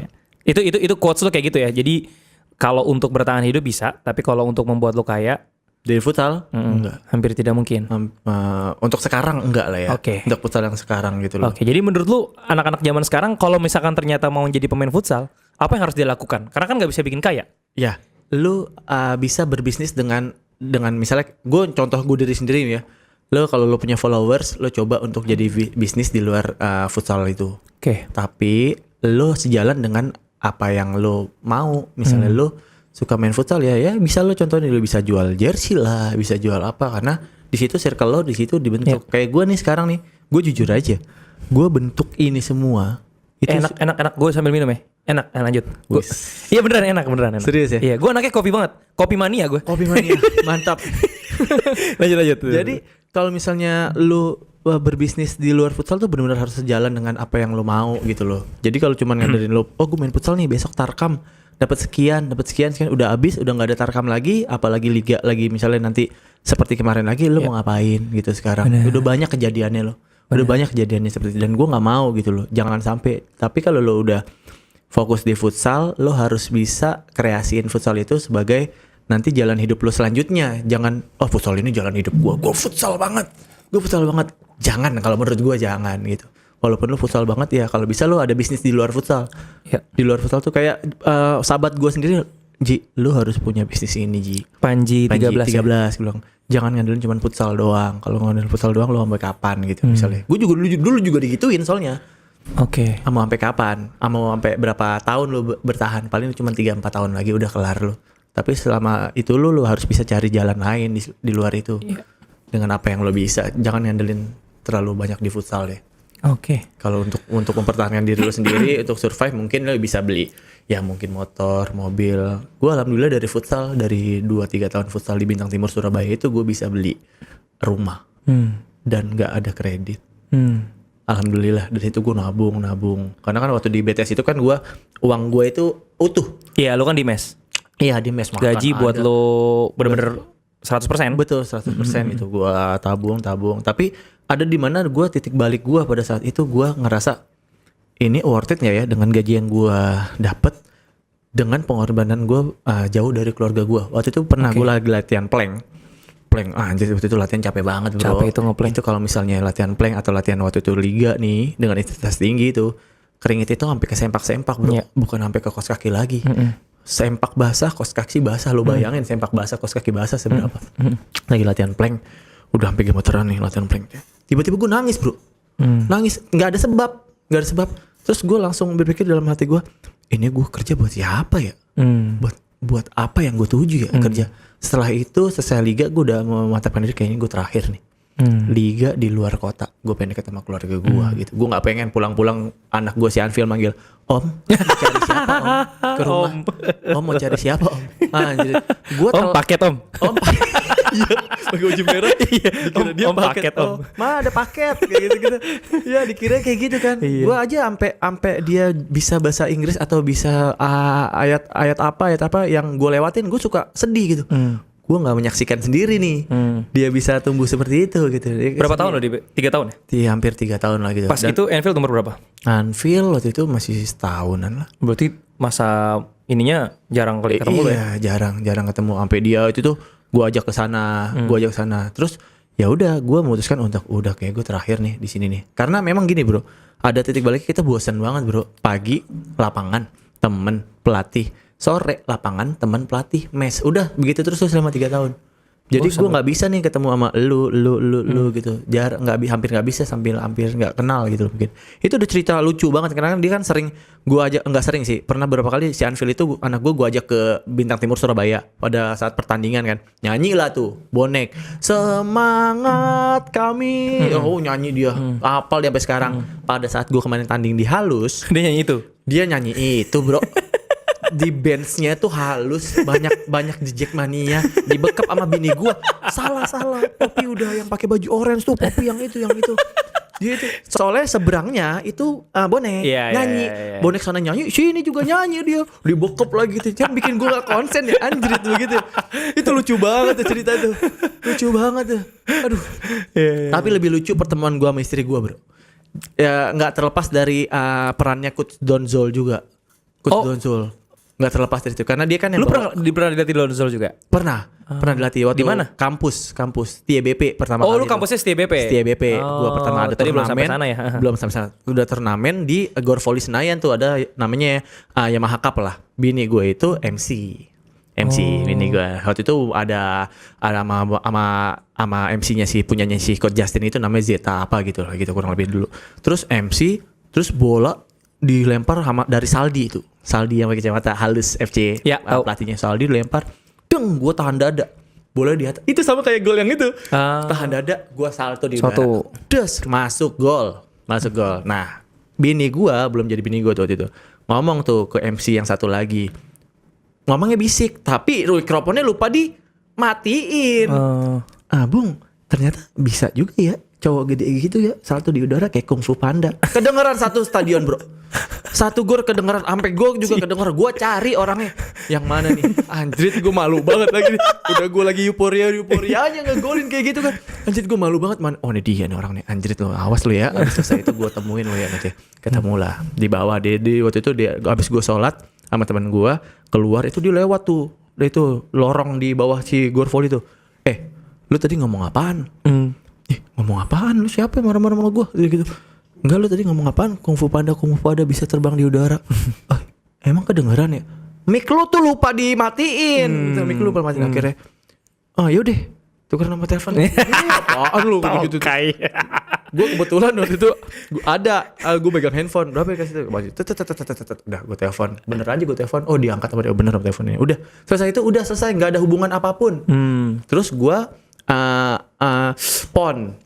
Itu quotes lo kayak gitu ya. Jadi kalau untuk bertahan hidup bisa, tapi kalau untuk membuat lo kaya Dari futsal enggak. hampir tidak mungkin. Untuk sekarang enggak lah ya. Oke. Untuk futsal yang sekarang gitu loh. Oke, jadi menurut lu anak-anak zaman sekarang kalau misalkan ternyata mau jadi pemain futsal, apa yang harus dia lakukan? Karena kan nggak bisa bikin kaya. Ya, lu bisa berbisnis dengan misalnya contoh gue diri sendiri ya. Lo kalau lo punya followers, lo coba untuk jadi bisnis di luar futsal itu. Oke. Tapi lo sejalan dengan apa yang lo mau. Misalnya lo suka main futsal ya bisa lo contohnya lo bisa jual jersey lah, bisa jual apa karena di situ circle lo di situ dibentuk. Kayak gue nih sekarang nih, gue jujur aja, gue bentuk ini semua. Itu Enak gue sambil minum ya. Enak, lanjut. Iya beneran enak. Serius ya? Iya, gue anaknya kopi banget. Kopi mania gue. Kopi mania, mantap. lanjut. Jadi kalau misalnya lu berbisnis di luar futsal tuh benar-benar harus sejalan dengan apa yang lu mau gitu loh. Jadi kalau cuma ngandelin lu, gue main futsal nih besok tarkam dapat sekian, udah habis, udah nggak ada tarkam lagi, apalagi liga lagi misalnya nanti seperti kemarin lagi, lu mau ngapain gitu sekarang? Bener. Udah banyak kejadiannya loh. Udah banyak kejadiannya seperti itu dan gue nggak mau gitu loh. Jangan sampai. Tapi kalau lo udah fokus di futsal, lo harus bisa kreasiin futsal itu sebagai nanti jalan hidup lo selanjutnya. Jangan futsal ini jalan hidup gue futsal banget. Jangan, kalau menurut gue jangan gitu. Walaupun lo futsal banget ya, kalau bisa lo ada bisnis di luar futsal. Ya. Di luar futsal tuh kayak sahabat gue sendiri, Ji, lo harus punya bisnis ini, Ji. Panji 13 ya? bilang jangan ngandelin cuma futsal doang. Kalau ngandelin futsal doang lo sampai kapan gitu misalnya. Gue juga dulu juga digituin soalnya. Oke. Mau sampai kapan? Mau sampai berapa tahun lo bertahan? Paling cuma 3-4 tahun lagi udah kelar lo. Tapi selama itu lo harus bisa cari jalan lain di luar itu. Iya. Dengan apa yang lo bisa. Jangan ngandelin terlalu banyak di futsal deh. Oke. Kalau untuk mempertahankan diri lo sendiri untuk survive mungkin lo bisa beli ya mungkin motor, mobil. Gue alhamdulillah dari futsal dari 2-3 tahun futsal di Bintang Timur Surabaya itu gue bisa beli rumah dan nggak ada kredit. Alhamdulillah dari situ gue nabung. Karena kan waktu di BTS itu kan uang gue itu utuh. Iya, lu kan di mes. Iya di mes makan. Gaji buat lo bener-bener 100%. Betul 100% itu gue tabung. Tapi ada di mana gue titik balik gue pada saat itu gue ngerasa ini worth it nggak ya dengan gaji yang gue dapet dengan pengorbanan gue jauh dari keluarga gue. Waktu itu pernah gue lagi latihan plank anjir waktu itu latihan capek banget bro. Capek itu ngeplank. Itu kalau misalnya latihan plank atau latihan waktu itu liga nih dengan intensitas tinggi itu keringet itu sampai ke sempak bro. Yeah. Bukan sampai ke kos kaki lagi. Sempak basah, kos kaki basah. Lo bayangin sempak basah, kos kaki basah seberapa. Lagi latihan plank udah sampai gemeteran nih latihan plank. Tiba-tiba gue nangis bro. Nangis nggak ada sebab. Terus gue langsung berpikir dalam hati gue, ini gue kerja buat siapa ya? Buat apa yang gue tuju ya kerja? Setelah itu selesai liga gue udah memantapkan diri kayaknya gue terakhir nih. Liga di luar kota, gue pengen deket sama keluarga gue gitu. Gue nggak pengen pulang-pulang anak gue si Anfil manggil Om, mau cari siapa Om ke rumah? Om mau cari siapa Om? Anjir, gue Paket Om. Iya, pakai baju merah. Iya, dikira dia paket Om. Ada paket kayak gitu. Iya, dikira kayak gitu kan. Iya. Gue aja sampai dia bisa bahasa Inggris atau bisa ayat apa yang gue lewatin, gue suka sedih gitu. gue nggak menyaksikan sendiri nih dia bisa tumbuh seperti itu gitu. Berapa tahun lo di 3 tahun ya? Hampir 3 tahun lah gitu. Pas itu Anfield umur berapa? Anfield waktu itu masih setahunan lah. Berarti masa ininya jarang kali ketemu lo ya? Iya, jarang ketemu. Sampai dia itu tuh gue ajak ke sana, Terus ya udah, gue memutuskan untuk udah kayak gue terakhir nih di sini nih. Karena memang gini bro, ada titik balik kita bosan banget bro. Pagi lapangan, temen, pelatih. Sore lapangan, teman, pelatih, mes. Udah begitu terus selama 3 tahun. Jadi gue nggak bisa nih ketemu sama lu gitu. Hampir nggak bisa, hampir nggak kenal gitu mungkin. Itu udah cerita lucu banget karena dia kan sering gue ajak, nggak sering sih. Pernah beberapa kali si Anfield itu anak gue ajak ke Bintang Timur Surabaya pada saat pertandingan kan. Nyanyi lah tuh bonek. Semangat kami. Oh nyanyi dia. Hafal dia sampai sekarang. Pada saat gue kemarin tanding di Halus, Dia nyanyi itu. dia nyanyi itu bro. Di benchnya tuh halus, banyak di Jackmania, dibekap sama bini gua. Salah, Poppy udah yang pakai baju orange tuh, Poppy yang itu. Dia itu soalnya seberangnya itu bonek nyanyi. Iya. Bonek sana nyanyi, sini juga nyanyi dia. Dibekap lagi tuh. Jangan bikin gua gak konsen ya, anjrit begitu. Itu lucu banget tuh cerita tuh. Lucu banget tuh. Aduh. Tapi lebih lucu pertemuan gua sama istri gua, bro. Ya enggak terlepas dari perannya Coach Donzol juga. Coach Donzol. Nggak terlepas dari itu karena dia kan yang Lu pernah dilatih Lonzol juga? pernah dilatih waktu di mana? kampus TIBP pertama kali. Oh lu kampusnya STBP? STBP. Gua pertama ada tadi belum sampai turnamen. sana ya? Belum sampai sana. Udah turnamen di Gor Volley Senayan tuh ada namanya Yamaha Cup lah. Bini gue itu MC bini gue. Waktu itu ada sama MC-nya punyanya si Coach Justin itu namanya Zeta apa gitu lah gitu kurang lebih dulu. Terus MC, terus bola dilempar dari Saldi yang pakai kacamata halus FC ya, pelatihnya. Saldi dilempar, gue tahan dada, bola di atas. Itu sama kayak gol yang itu, tahan dada, gue salto di udara, masuk gol. Nah, bini gue belum jadi bini gue tuh waktu itu ngomong tuh ke MC yang satu lagi, ngomongnya bisik, tapi mikrofonnya lupa dimatiin. Bung, ternyata bisa juga ya cowok gede gitu ya salto di udara kayak Kung Fu Panda. Kedengeran satu stadion bro, satu gor kedengeran, sampai gue juga kedengeran. Gue cari orangnya yang mana nih, anjrit gue malu banget lagi. Udah gue lagi euforianya ngegolin kayak gitu kan, anjrit gue malu banget man. Oh ini dia nih orang nih, anjrit lo awas lo ya. Abis selesai itu gue temuin lo ya nanti, ketemu lah di bawah dia waktu itu dia abis gue sholat sama teman gue keluar itu dia lewat tuh, itu lorong di bawah si Gor Volley tuh. Lu tadi ngomong apaan? Ngomong apaan? Lu siapa yang marah-marah sama gue? Gitu. Enggak, lu tadi ngomong apaan? Kung Fu Panda bisa terbang di udara. Emang kedengeran ya? Mic lu tuh lupa dimatiin. Mic lu lupa matiin akhirnya. Yaudah, tukar nomor telepon. Apaan lu gitu? Gue kebetulan waktu itu gue pegang handphone. Berapa ya kasih itu? Udah gue telepon. Bener aja gue telepon. Oh diangkat sama dia, bener sama teleponnya. Udah selesai, nggak ada hubungan apapun. Terus gue PON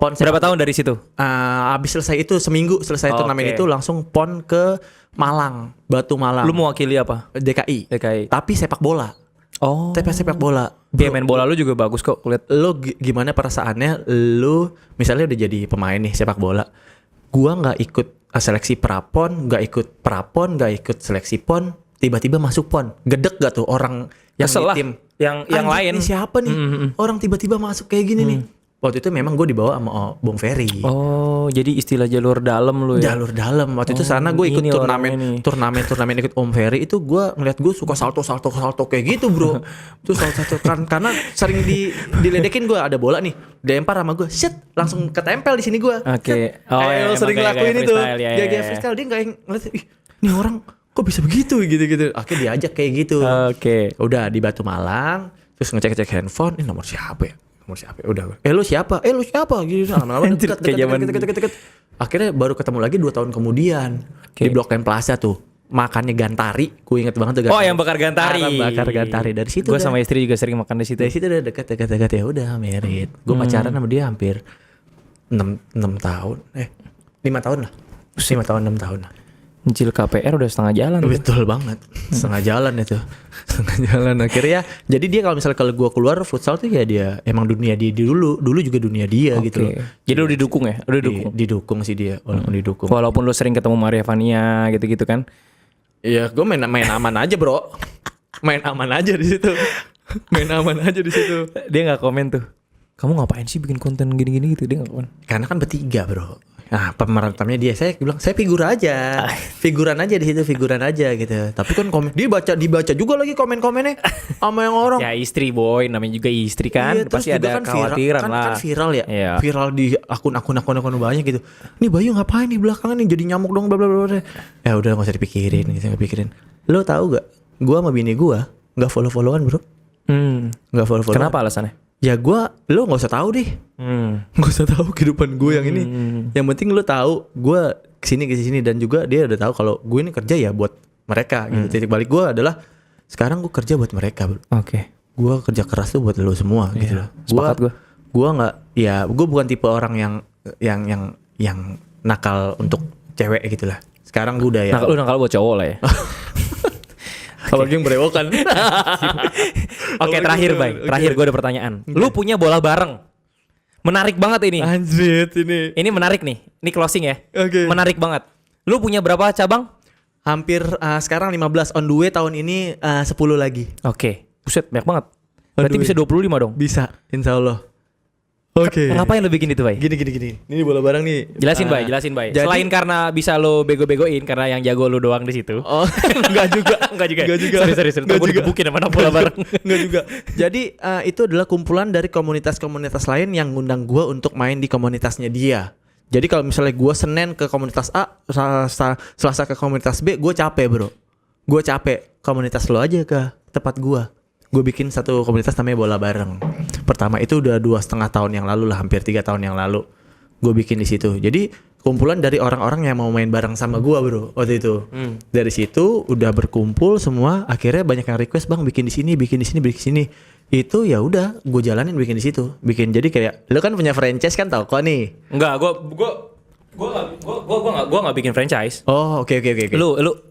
berapa tahun dari situ? Abis selesai itu seminggu selesai turnamen itu langsung PON ke Malang, Batu Malang. Lu mewakili apa? DKI. Tapi sepak bola. Sepak bola. Dia main bola lu juga bagus kok lihat. Lu gimana perasaannya? Lu misalnya udah jadi pemain nih sepak bola. Gua nggak ikut seleksi prapon, nggak ikut seleksi pon, tiba-tiba masuk pon. Gedek gak tuh orang yang di tim? Yang lain. Ini siapa nih? Orang tiba-tiba masuk kayak gini nih. Waktu itu memang gue dibawa sama Bung Ferry. Oh, jadi istilah jalur dalam lu ya? Jalur dalam. Waktu itu sana gue ikut turnamen ikut Om Ferry itu gue ngeliat gue suka salto kayak gitu bro. Itu salto karena sering diledekin gue ada bola nih, dilempar sama gue, set langsung ketempel di sini gue. Oke. Lo sering ngelakuin itu. Gaya freestyle dia nggak ngeliat, nih orang kok bisa begitu gitu. Akhirnya diajak kayak gitu. Udah di Batu Malang, terus ngecek handphone, ini nomor siapa ya? Udah. Lu siapa? Gitu. Lama-lama deket. Akhirnya baru ketemu lagi 2 tahun kemudian di Blok M Plaza tuh. Makannya Gantari, gue inget banget tuh. Yang bakar Gantari. Dari situ. Gue sama istri juga sering makan di situ. Dari situ udah deket ya udah merit. Gue pacaran sama dia hampir 6 tahun. 5 tahun lah. 5 tahun 6 tahun lah. Nyicil KPR udah setengah jalan. Betul banget. Setengah jalan itu. Akhirnya jadi dia kalau gue keluar futsal tuh ya dia emang dunia dia dulu juga dunia dia gitu loh. Jadi lu didukung ya? Didukung sih dia walaupun Walaupun lu sering ketemu Maria Vania gitu-gitu kan. Iya, gue main aman aja, bro. Main aman aja di situ. Main aman aja di situ. Dia nggak komen tuh. Kamu ngapain sih bikin konten gini-gini gitu? Dia nggak komen. Karena kan bertiga, Bro. Nah, pemeran utamanya dia. Saya bilang, saya figur aja. Figuran aja di situ, figuran aja gitu. Tapi kan komen dia dibaca juga lagi komen-komennya sama yang orang. Ya istri boy, namanya juga istri kan. Iya, terus pasti juga ada kan kekhawatiran kan, lah. kan viral ya. Iya. Viral di akun banyak gitu. Nih Bayu ngapain di belakangan nih jadi nyamuk dong bla bla bla. Ya udah enggak usah dipikirin gitu, enggak pikirin. Lo tahu gak? Gua sama bini gua enggak follow-followan, Bro. Enggak follow-followan. Kenapa alasannya? Ya lo nggak usah tahu deh, nggak usah tahu kehidupan gue yang ini. Yang penting lo tahu gue kesini dan juga dia udah tahu kalau gue ini kerja ya buat mereka. Gitu. Titik balik gue adalah sekarang gue kerja buat mereka, Bro. Oke. Gue kerja keras tuh buat lo semua, gitu loh. Gue nggak, ya gue bukan tipe orang yang nakal untuk cewek gitu lah. Sekarang gue udah ya. Nakal buat cowok lah ya. Kalau yang berewokan. Oke, terakhir Bay. Terakhir gue ada pertanyaan. Lu punya bola bareng. Menarik banget ini. Anjir ini. Ini menarik nih. Ini closing ya. Oke. Menarik banget. Lu punya berapa cabang? Hampir sekarang 15 on the way, tahun ini 10 lagi. Oke. Buset, banyak banget. Berarti bisa 25 dong. Bisa, insya Allah. Oke. Ngapain lu bikin itu, Bay? Gini. Ini bola bareng nih. Jelasin, Bay. Jadi, Selain karena bisa lo bego-begoin karena yang jago lu doang di situ. Oh, enggak juga. Sorry. Enggak juga. Gebukin mana bola bareng. Enggak juga. Jadi itu adalah kumpulan dari komunitas-komunitas lain yang ngundang gua untuk main di komunitasnya dia. Jadi kalau misalnya gua Senin ke komunitas A, Selasa ke komunitas B, gua capek, Bro. Gua capek. Komunitas lo aja ke tempat gua. Gue bikin satu komunitas namanya bola bareng. Pertama itu udah 2,5 tahun yang lalu lah, hampir 3 tahun yang lalu gue bikin di situ. Jadi kumpulan dari orang-orang yang mau main bareng sama gue, Bro, waktu itu. Dari situ udah berkumpul semua. Akhirnya banyak yang request, bang bikin di sini. Itu ya udah gue jalanin bikin di situ. Bikin jadi kayak lo kan punya franchise kan, toko nih. Enggak, gua nggak bikin franchise. Oh oke.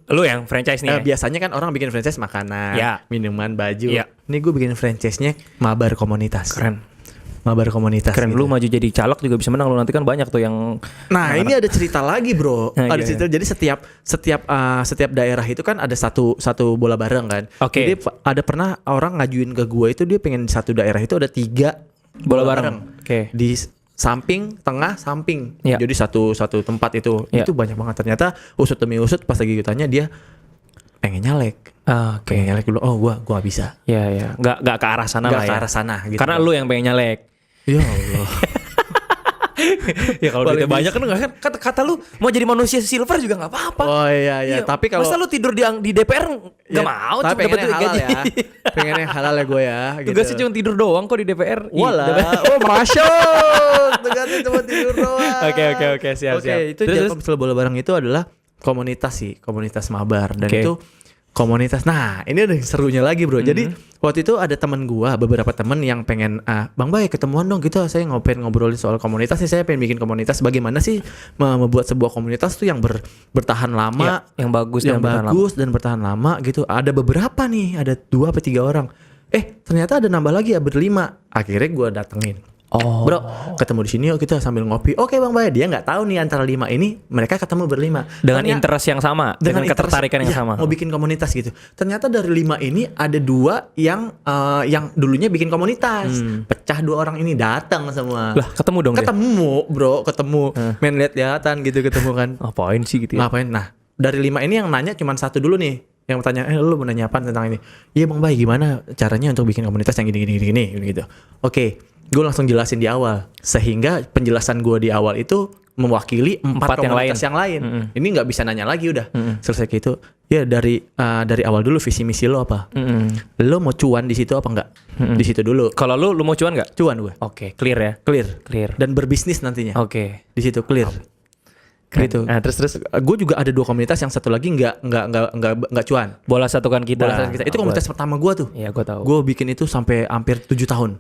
Lu yang franchise nih. Biasanya kan orang bikin franchise makanan, Ya. minuman, baju. Ya. Ini gue bikin franchise-nya mabar komunitas. Keren. Mabar komunitas. Keren, gitu. lu maju jadi caleg juga bisa menang. Lu nanti kan banyak tuh yang. Nah ini ada cerita lagi, Bro. Nah, Ada cerita. Jadi setiap daerah itu kan ada satu bola bareng kan. Oke. Jadi ada pernah orang ngajuin ke gue itu dia pengen satu daerah itu ada 3 Bola bareng. Oke. Di samping, tengah, samping. Ya. Jadi satu tempat itu. Ya. Itu banyak banget. Ternyata usut demi usut pas lagi tanya dia pengen nyalek. Oke. Pengen nyalek dulu. Oh gua gak bisa. Ya. Nggak ke arah sana lah Gak ya. ke arah sana gitu. Karena lu yang pengen nyalek. Ya Allah. Ya kalau duitnya banyak kan kata lu mau jadi manusia silver juga nggak apa-apa. Oh iya. Tapi kalau masa lu tidur di DPR nggak mau tapi cuma dapat pengennya halal gaji. ya. Pengennya halal ya gue ya gitu. Tugasnya cuma tidur doang kok di DPR. Walah, oh masuk. Tugasnya cuma tidur doang. Oke, siap. Itu jadi misalnya bola bareng itu adalah komunitas mabar dan Oke. itu komunitas. Nah, ini ada serunya lagi, Bro. Jadi waktu itu ada teman gua, beberapa teman yang pengen Bang Bay ketemuan dong kita, saya ngobrolin soal komunitas nih, saya pengen bikin komunitas. Bagaimana sih membuat sebuah komunitas tuh yang bertahan lama, yang bagus dan bertahan lama gitu. Ada beberapa nih, ada 2 atau 3 orang. Ternyata ada nambah lagi ya, berlima. Akhirnya gua datengin. Oh. Bro, ketemu di sini yuk kita sambil ngopi. Oke Bang Bay, dia nggak tahu nih antara 5 ini mereka ketemu berlima dengan interest yang sama, dengan ketertarikan yang sama. Mau bikin komunitas gitu. Ternyata dari 5 ini ada 2 yang dulunya bikin komunitas. Pecah 2 orang ini datang semua. Lah, ketemu dong Ketemu. Main lihat-lihatan gitu ketemu kan. Ngapain sih gitu ya? Ngapain? Nah, dari 5 ini yang nanya cuma 1 dulu nih. Yang tanya, lu mau nanya apa tentang ini? Iya Bang Bay, gimana caranya untuk bikin komunitas yang gini gitu. Oke, gue langsung jelasin di awal. Sehingga penjelasan gue di awal itu mewakili 4 komunitas yang lain. Ini nggak bisa nanya lagi udah. Selesai kayak itu. Ya dari awal dulu visi misi lo apa? Lo mau cuan di situ apa enggak? Di situ dulu. Kalau lu mau cuan nggak? Cuan gue. Oke, clear ya. Clear. Dan berbisnis nantinya. Oke. Di situ clear. Gitu. Nah, terus gue juga ada 2 komunitas, yang satu lagi nggak cuan. bola satukan kita. Itu komunitas pertama gue tuh. Iya, gue tahu. Gue bikin itu sampai hampir 7 tahun.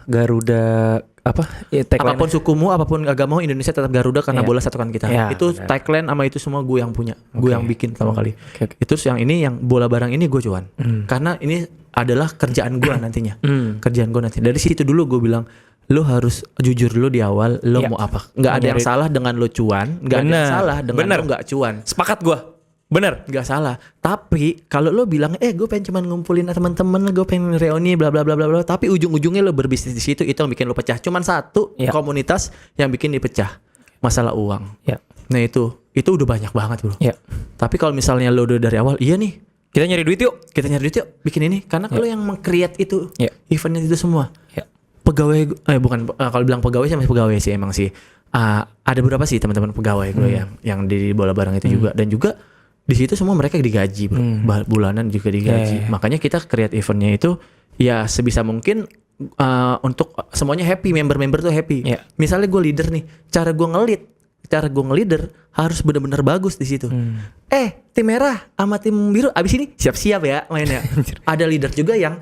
Garuda tagline. Apapun sukumu, apapun agamamu, Indonesia tetap Garuda karena Iya. bola satukan kita. Iya, Itu benar. tagline sama itu semua gue yang punya, gue yang bikin pertama kali. Oke. Itu yang ini, yang bola barang ini gue cuan. Karena ini adalah kerjaan gue nantinya. Kerjaan gue nanti. Dari situ dulu gue bilang, lo harus jujur dulu di awal, lo Iya. mau apa. Nggak ada yang salah dengan lo cuan, nggak ada yang salah dengan lo nggak cuan. Sepakat gue. Bener. Nggak salah. Tapi kalau lo bilang gue pengen cuman ngumpulin teman-teman, gue pengen reuni bla bla bla bla bla, tapi ujung-ujungnya lo berbisnis di situ, itu yang bikin lo pecah. Cuman satu komunitas yang bikin dipecah, masalah uang. Ya. Nah itu udah banyak banget bro. Ya. Tapi kalau misalnya lo udah dari awal, iya nih Kita nyari duit yuk. bikin ini, karena kalau yang meng-create itu eventnya itu semua. Ya. Pegawai bukan kalau bilang pegawai sih masih pegawai sih emang sih. Ada beberapa sih teman-teman pegawai gue yang di bola bareng itu juga, dan juga di situ semua mereka digaji bro. Bulanan juga digaji. Makanya kita create eventnya itu ya sebisa mungkin untuk semuanya happy, member-member tuh happy. Misalnya gue leader nih, cara gue nge-leader harus benar-benar bagus di situ. Tim merah sama tim biru abis ini siap-siap ya mainnya. Ada leader juga yang,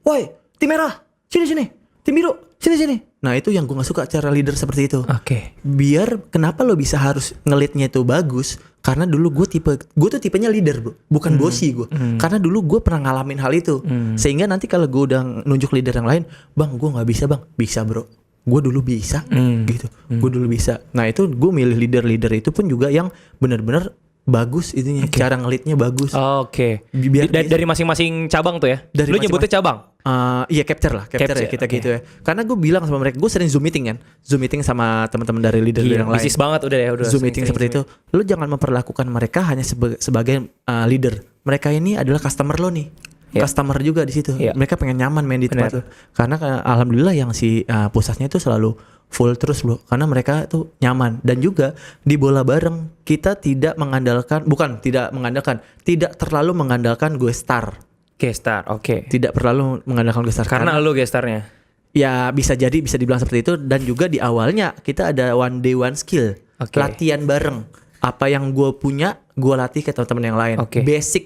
woi tim merah sini, tim biru sini. Nah itu yang gue gak suka, cara leader seperti itu. Biar kenapa lo bisa harus nge-leadnya itu bagus, karena dulu gue tuh tipenya leader bro, bukan bossy gue. Karena dulu gue pernah ngalamin hal itu, sehingga nanti kalau gue udah nunjuk leader yang lain, bang gue nggak bisa bang, bisa bro, gue dulu bisa gitu. Gue dulu bisa. Nah itu gue milih leader itu pun juga yang benar-benar bagus itunya, cara ngelitnya bagus. Dari masing-masing cabang tuh ya. Lu nyebutnya cabang? Iya capture ya kita gitu ya. Karena gue bilang sama mereka, gue sering zoom meeting sama teman-teman dari leader yang lain. Bisnis banget udah Zoom meeting seperti itu. Lu jangan memperlakukan mereka hanya sebagai leader. Mereka ini adalah customer lo nih. Customer juga di situ. Mereka pengen nyaman main di tempat lo. Karena alhamdulillah yang si pusatnya itu selalu full terus bro, karena mereka tuh nyaman. Dan juga di bola bareng kita tidak terlalu mengandalkan gue star. Tidak terlalu mengandalkan gue star karena lu gestarnya. Ya bisa dibilang seperti itu. Dan juga di awalnya kita ada one day one skill, latihan bareng. Apa yang gue punya gue latih ke teman-teman yang lain.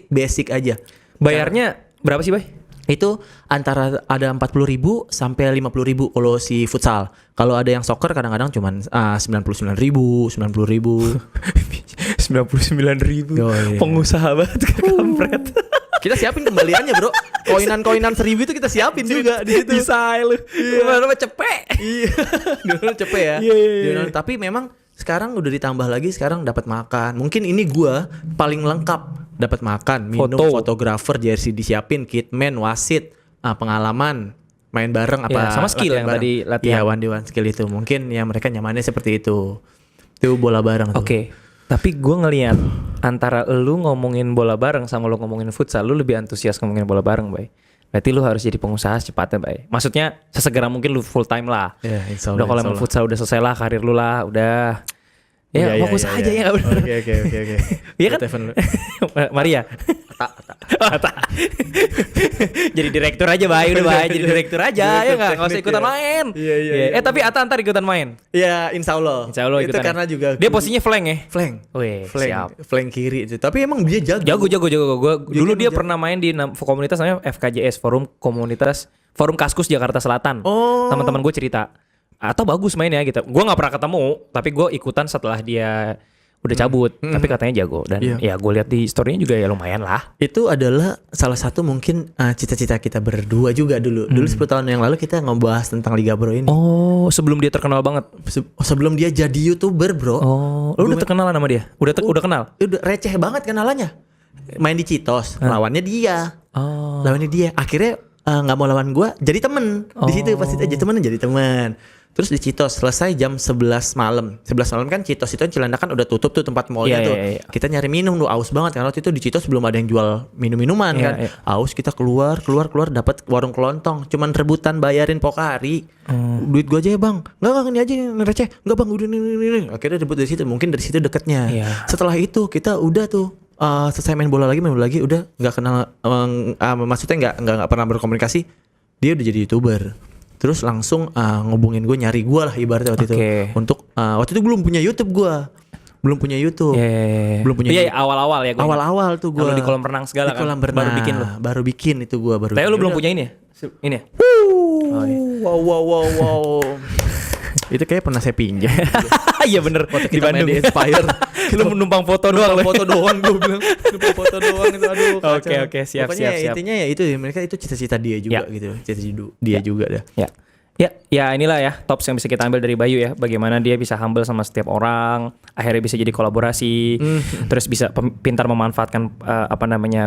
Basic aja. Bayarnya berapa sih Bay? Itu antara ada 40.000 sampai 50.000 kalau si futsal. Kalau ada yang soccer kadang-kadang cuman 99.000, 90.000. 99.000. Pengusaha banget kampret. Kita siapin kembaliannya bro. Koinan 1.000 itu kita siapin juga di situ. Bisa lu. Mana cepet. Iya. Dulu cepet ya. Iya. Tapi memang sekarang udah ditambah lagi, sekarang dapat makan. Mungkin ini gua paling lengkap. Dapat makan, minum, fotografer, jersey disiapin, kitman, wasit, pengalaman, main bareng sama skill yang bareng. Tadi latihan. Iya, one day one skill itu. Mungkin ya mereka nyamannya seperti itu. Itu bola bareng tuh. Tapi gue ngelihat antara lu ngomongin bola bareng sama lu ngomongin futsal, lu lebih antusias ngomongin bola bareng, Bay. Berarti lu harus jadi pengusaha secepatnya, Bay. Maksudnya sesegera mungkin lu full time lah. Insya Allah, udah kalau futsal udah selesai lah karir lu lah, udah. Fokus aja ya benar. Oke. Iya kan? Maria. Jadi direktur aja Bay, udah Bay, jadi direktur aja ya enggak usah ikutan main. Iya. Tapi Ata ntar ikutan main. Iya, insya Allah itu ikutan. Karena juga dia posisinya flank ya. Siap. Flank kiri itu. Tapi emang dia jago. Gua dulu dia pernah main di komunitas namanya FKJS, Forum Kaskus Jakarta Selatan. Teman-teman gue cerita. Atau bagus mainnya gitu. Gue nggak pernah ketemu, tapi gue ikutan setelah dia udah cabut. Tapi katanya jago, dan ya gue lihat di story-nya juga ya lumayan lah. Itu adalah salah satu mungkin cita-cita kita berdua juga dulu. Dulu 10 tahun yang lalu kita ngebahas tentang Liga Pro ini. Sebelum dia terkenal banget. Sebelum dia jadi YouTuber, bro. Lu udah terkenal sama dia? Udah kenal? Udah receh banget kenalannya. Main di Citos, lawannya dia. Akhirnya nggak mau lawan gue, jadi temen. Di situ pasti aja jadi temen. Terus di Citos selesai jam 11 malam. 11 malam kan Citos itu Cilandak kan udah tutup tuh tempat mallnya tuh. Kita nyari minum tuh, aus banget karena waktu itu di Citos belum ada yang jual minum-minuman kan. Aus, kita keluar dapat warung kelontong, cuman rebutan bayarin Pokari. Duit gua aja ya bang. Enggak ini aja yang receh. Enggak bang, udah ini. Akhirnya rebut dari situ. Mungkin dari situ deketnya. Setelah itu kita udah tuh selesai main bola lagi udah nggak kenal, maksudnya nggak pernah berkomunikasi. Dia udah jadi YouTuber. Terus langsung ngubungin gue, nyari gue lah ibaratnya waktu itu. Untuk waktu itu belum punya YouTube gue. Belum punya YouTube. Belum punya. Iya, awal-awal ya gue. Awal-awal tuh gue. Kalau di kolam renang segala di kolam kan. Renang. Baru bikin itu gue. Tapi lu belum punya ini ya? Ini ya? Wow. Itu kayak pernah saya pinjam. Iya bener. Di Bandung di Inspire. Lu numpang foto doang. Foto doang gue bilang. Numpang foto doang itu, aduh. Oke, siap. Pokoknya intinya ya itu, mereka itu cita-cita dia juga gitu. Cita-cita dia juga dah. Ya. Ya inilah ya tops yang bisa kita ambil dari Bayu ya. Bagaimana dia bisa humble sama setiap orang, akhirnya bisa jadi kolaborasi, terus bisa pintar memanfaatkan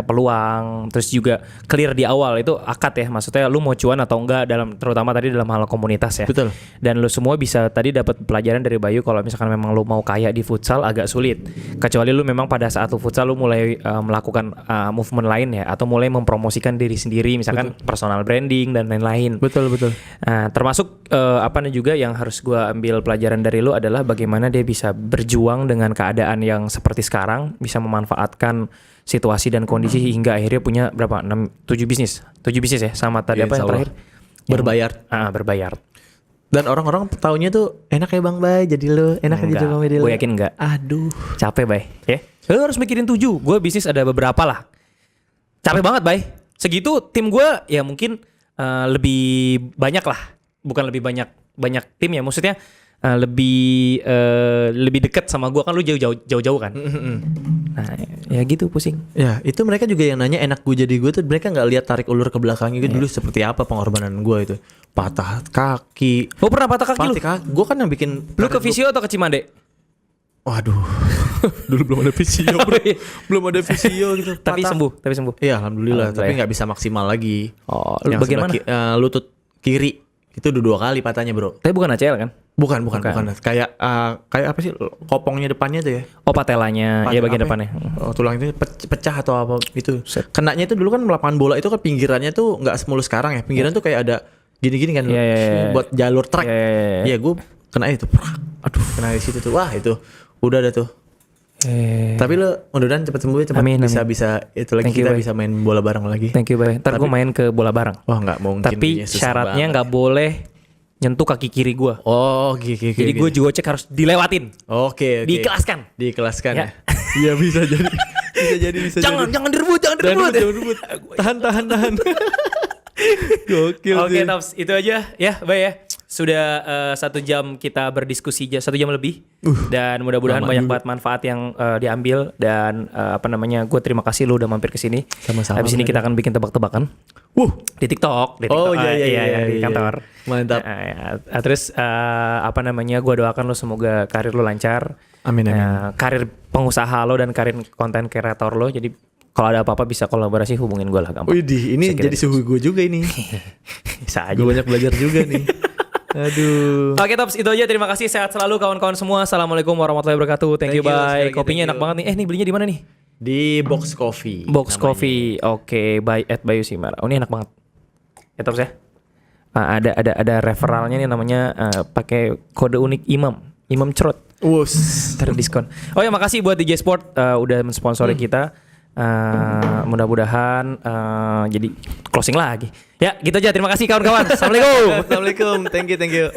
peluang, terus juga clear di awal itu akad ya. Maksudnya lu mau cuan atau enggak terutama tadi dalam hal komunitas ya. Betul. Dan lu semua bisa tadi dapat pelajaran dari Bayu kalau misalkan memang lu mau kaya di futsal agak sulit. Kecuali lu memang pada saat lu futsal lu mulai melakukan movement lain ya, atau mulai mempromosikan diri sendiri, misalkan personal branding dan lain-lain. Betul. Termasuk juga yang harus gue ambil pelajaran dari lu adalah bagaimana dia bisa berjuang dengan keadaan yang seperti sekarang, bisa memanfaatkan situasi dan kondisi hingga akhirnya punya berapa 7 bisnis ya, sama tadi Ya, apa yang terakhir berbayar. Berbayar. Dan orang-orang taunya tuh enak ya Bang Bay, jadi lu enak aja jadi Bang Bay. Gue yakin enggak. Aduh, Capek Bay ya. Lu harus mikirin 7. Gue bisnis ada beberapa lah. Capek banget Bay. Segitu tim gue ya mungkin lebih banyak lah. Bukan lebih banyak tim ya, maksudnya lebih dekat sama gue, kan lu jauh kan. Nah ya gitu pusing. ya itu mereka juga yang nanya enak gue jadi gue tuh, mereka nggak lihat tarik ulur ke belakangnya gitu dulu seperti apa pengorbanan gue itu, patah kaki. Lu pernah patah kaki lu? Gue kan yang bikin. Lu ke fisio atau ke Cimande? Waduh, dulu belum ada fisio bro, belum ada fisio gitu. Tapi Patah. sembuh. Iya alhamdulillah, tapi Alhamdulillah. nggak bisa maksimal lagi. Oh, Yang bagaimana? lutut kiri itu udah 2 kali patahnya bro. Tapi bukan ACL kan? Bukan. Kayak apa sih kopongnya depannya tuh ya? Oh patelanya, ya bagian depannya. Oh, tulang itu pecah atau apa itu. Kenanya itu dulu kan lapangan bola itu kan pinggirannya tuh nggak semulus sekarang ya. Pinggiran tuh kayak ada gini-gini kan, Iya. buat jalur trek. Iya. Iya, gue kena itu. Aduh, kena di situ tuh. Wah, itu udah ada tuh. Tapi lo mudah-mudahan cepat sembuh ya, cepat Amin. bisa itu lagi. Thank you, kita Bay. bisa main bola bareng lagi. Thank you Bay. Ntar gue main ke bola bareng. Wah, nggak mungkin. Tapi kayaknya susah syaratnya banget. nggak boleh nyentuh kaki kiri gue. Oh, gitu. Jadi gue juga cek harus dilewatin. Oke. Ya. Dikelaskan ya. Iya bisa jadi. Bisa jadi. Jangan direbut. Jangan rebut. Tahan. Gokil Oke, sih. Tops, itu aja ya, Bay ya. Sudah 1 jam kita berdiskusi, 1 jam lebih, dan mudah-mudahan lama banyak juga. banget manfaat yang diambil, dan gue terima kasih lu udah mampir ke sini. Sama-sama, Habis ini Bay. kita akan bikin tebak-tebakan di TikTok. Oh, iya, di kantor. Mantap. Terus gue doakan lu semoga karir lu lancar. Amin. Karir pengusaha lo dan karir konten kreator lo. Jadi kalau ada apa-apa bisa kolaborasi, hubungin gue lah gampang. Widih, ini Bisa jadi suhu gue juga ini. Bisa aja. Gue banyak belajar juga nih. Aduh. Oke Tops, itu aja. Terima kasih, sehat selalu kawan-kawan semua. Assalamualaikum warahmatullahi wabarakatuh. Thank you, Thank you, sekali bye. lagi, Kopinya thank enak you. banget nih. Nih belinya di mana nih? Di Box Coffee. Box namanya. Coffee. Oke, by Bayu Simara. Oh, ini enak banget. Ya Tops ya. Ada referralnya nih, namanya pakai kode unik Imam Cerot. Wus. Terdiskon. Oh ya, makasih buat DJ Sport udah mensponsori kita. Mudah-mudahan jadi closing lagi. Ya, gitu aja. Terima kasih kawan-kawan. Assalamualaikum. Assalamualaikum. Thank you.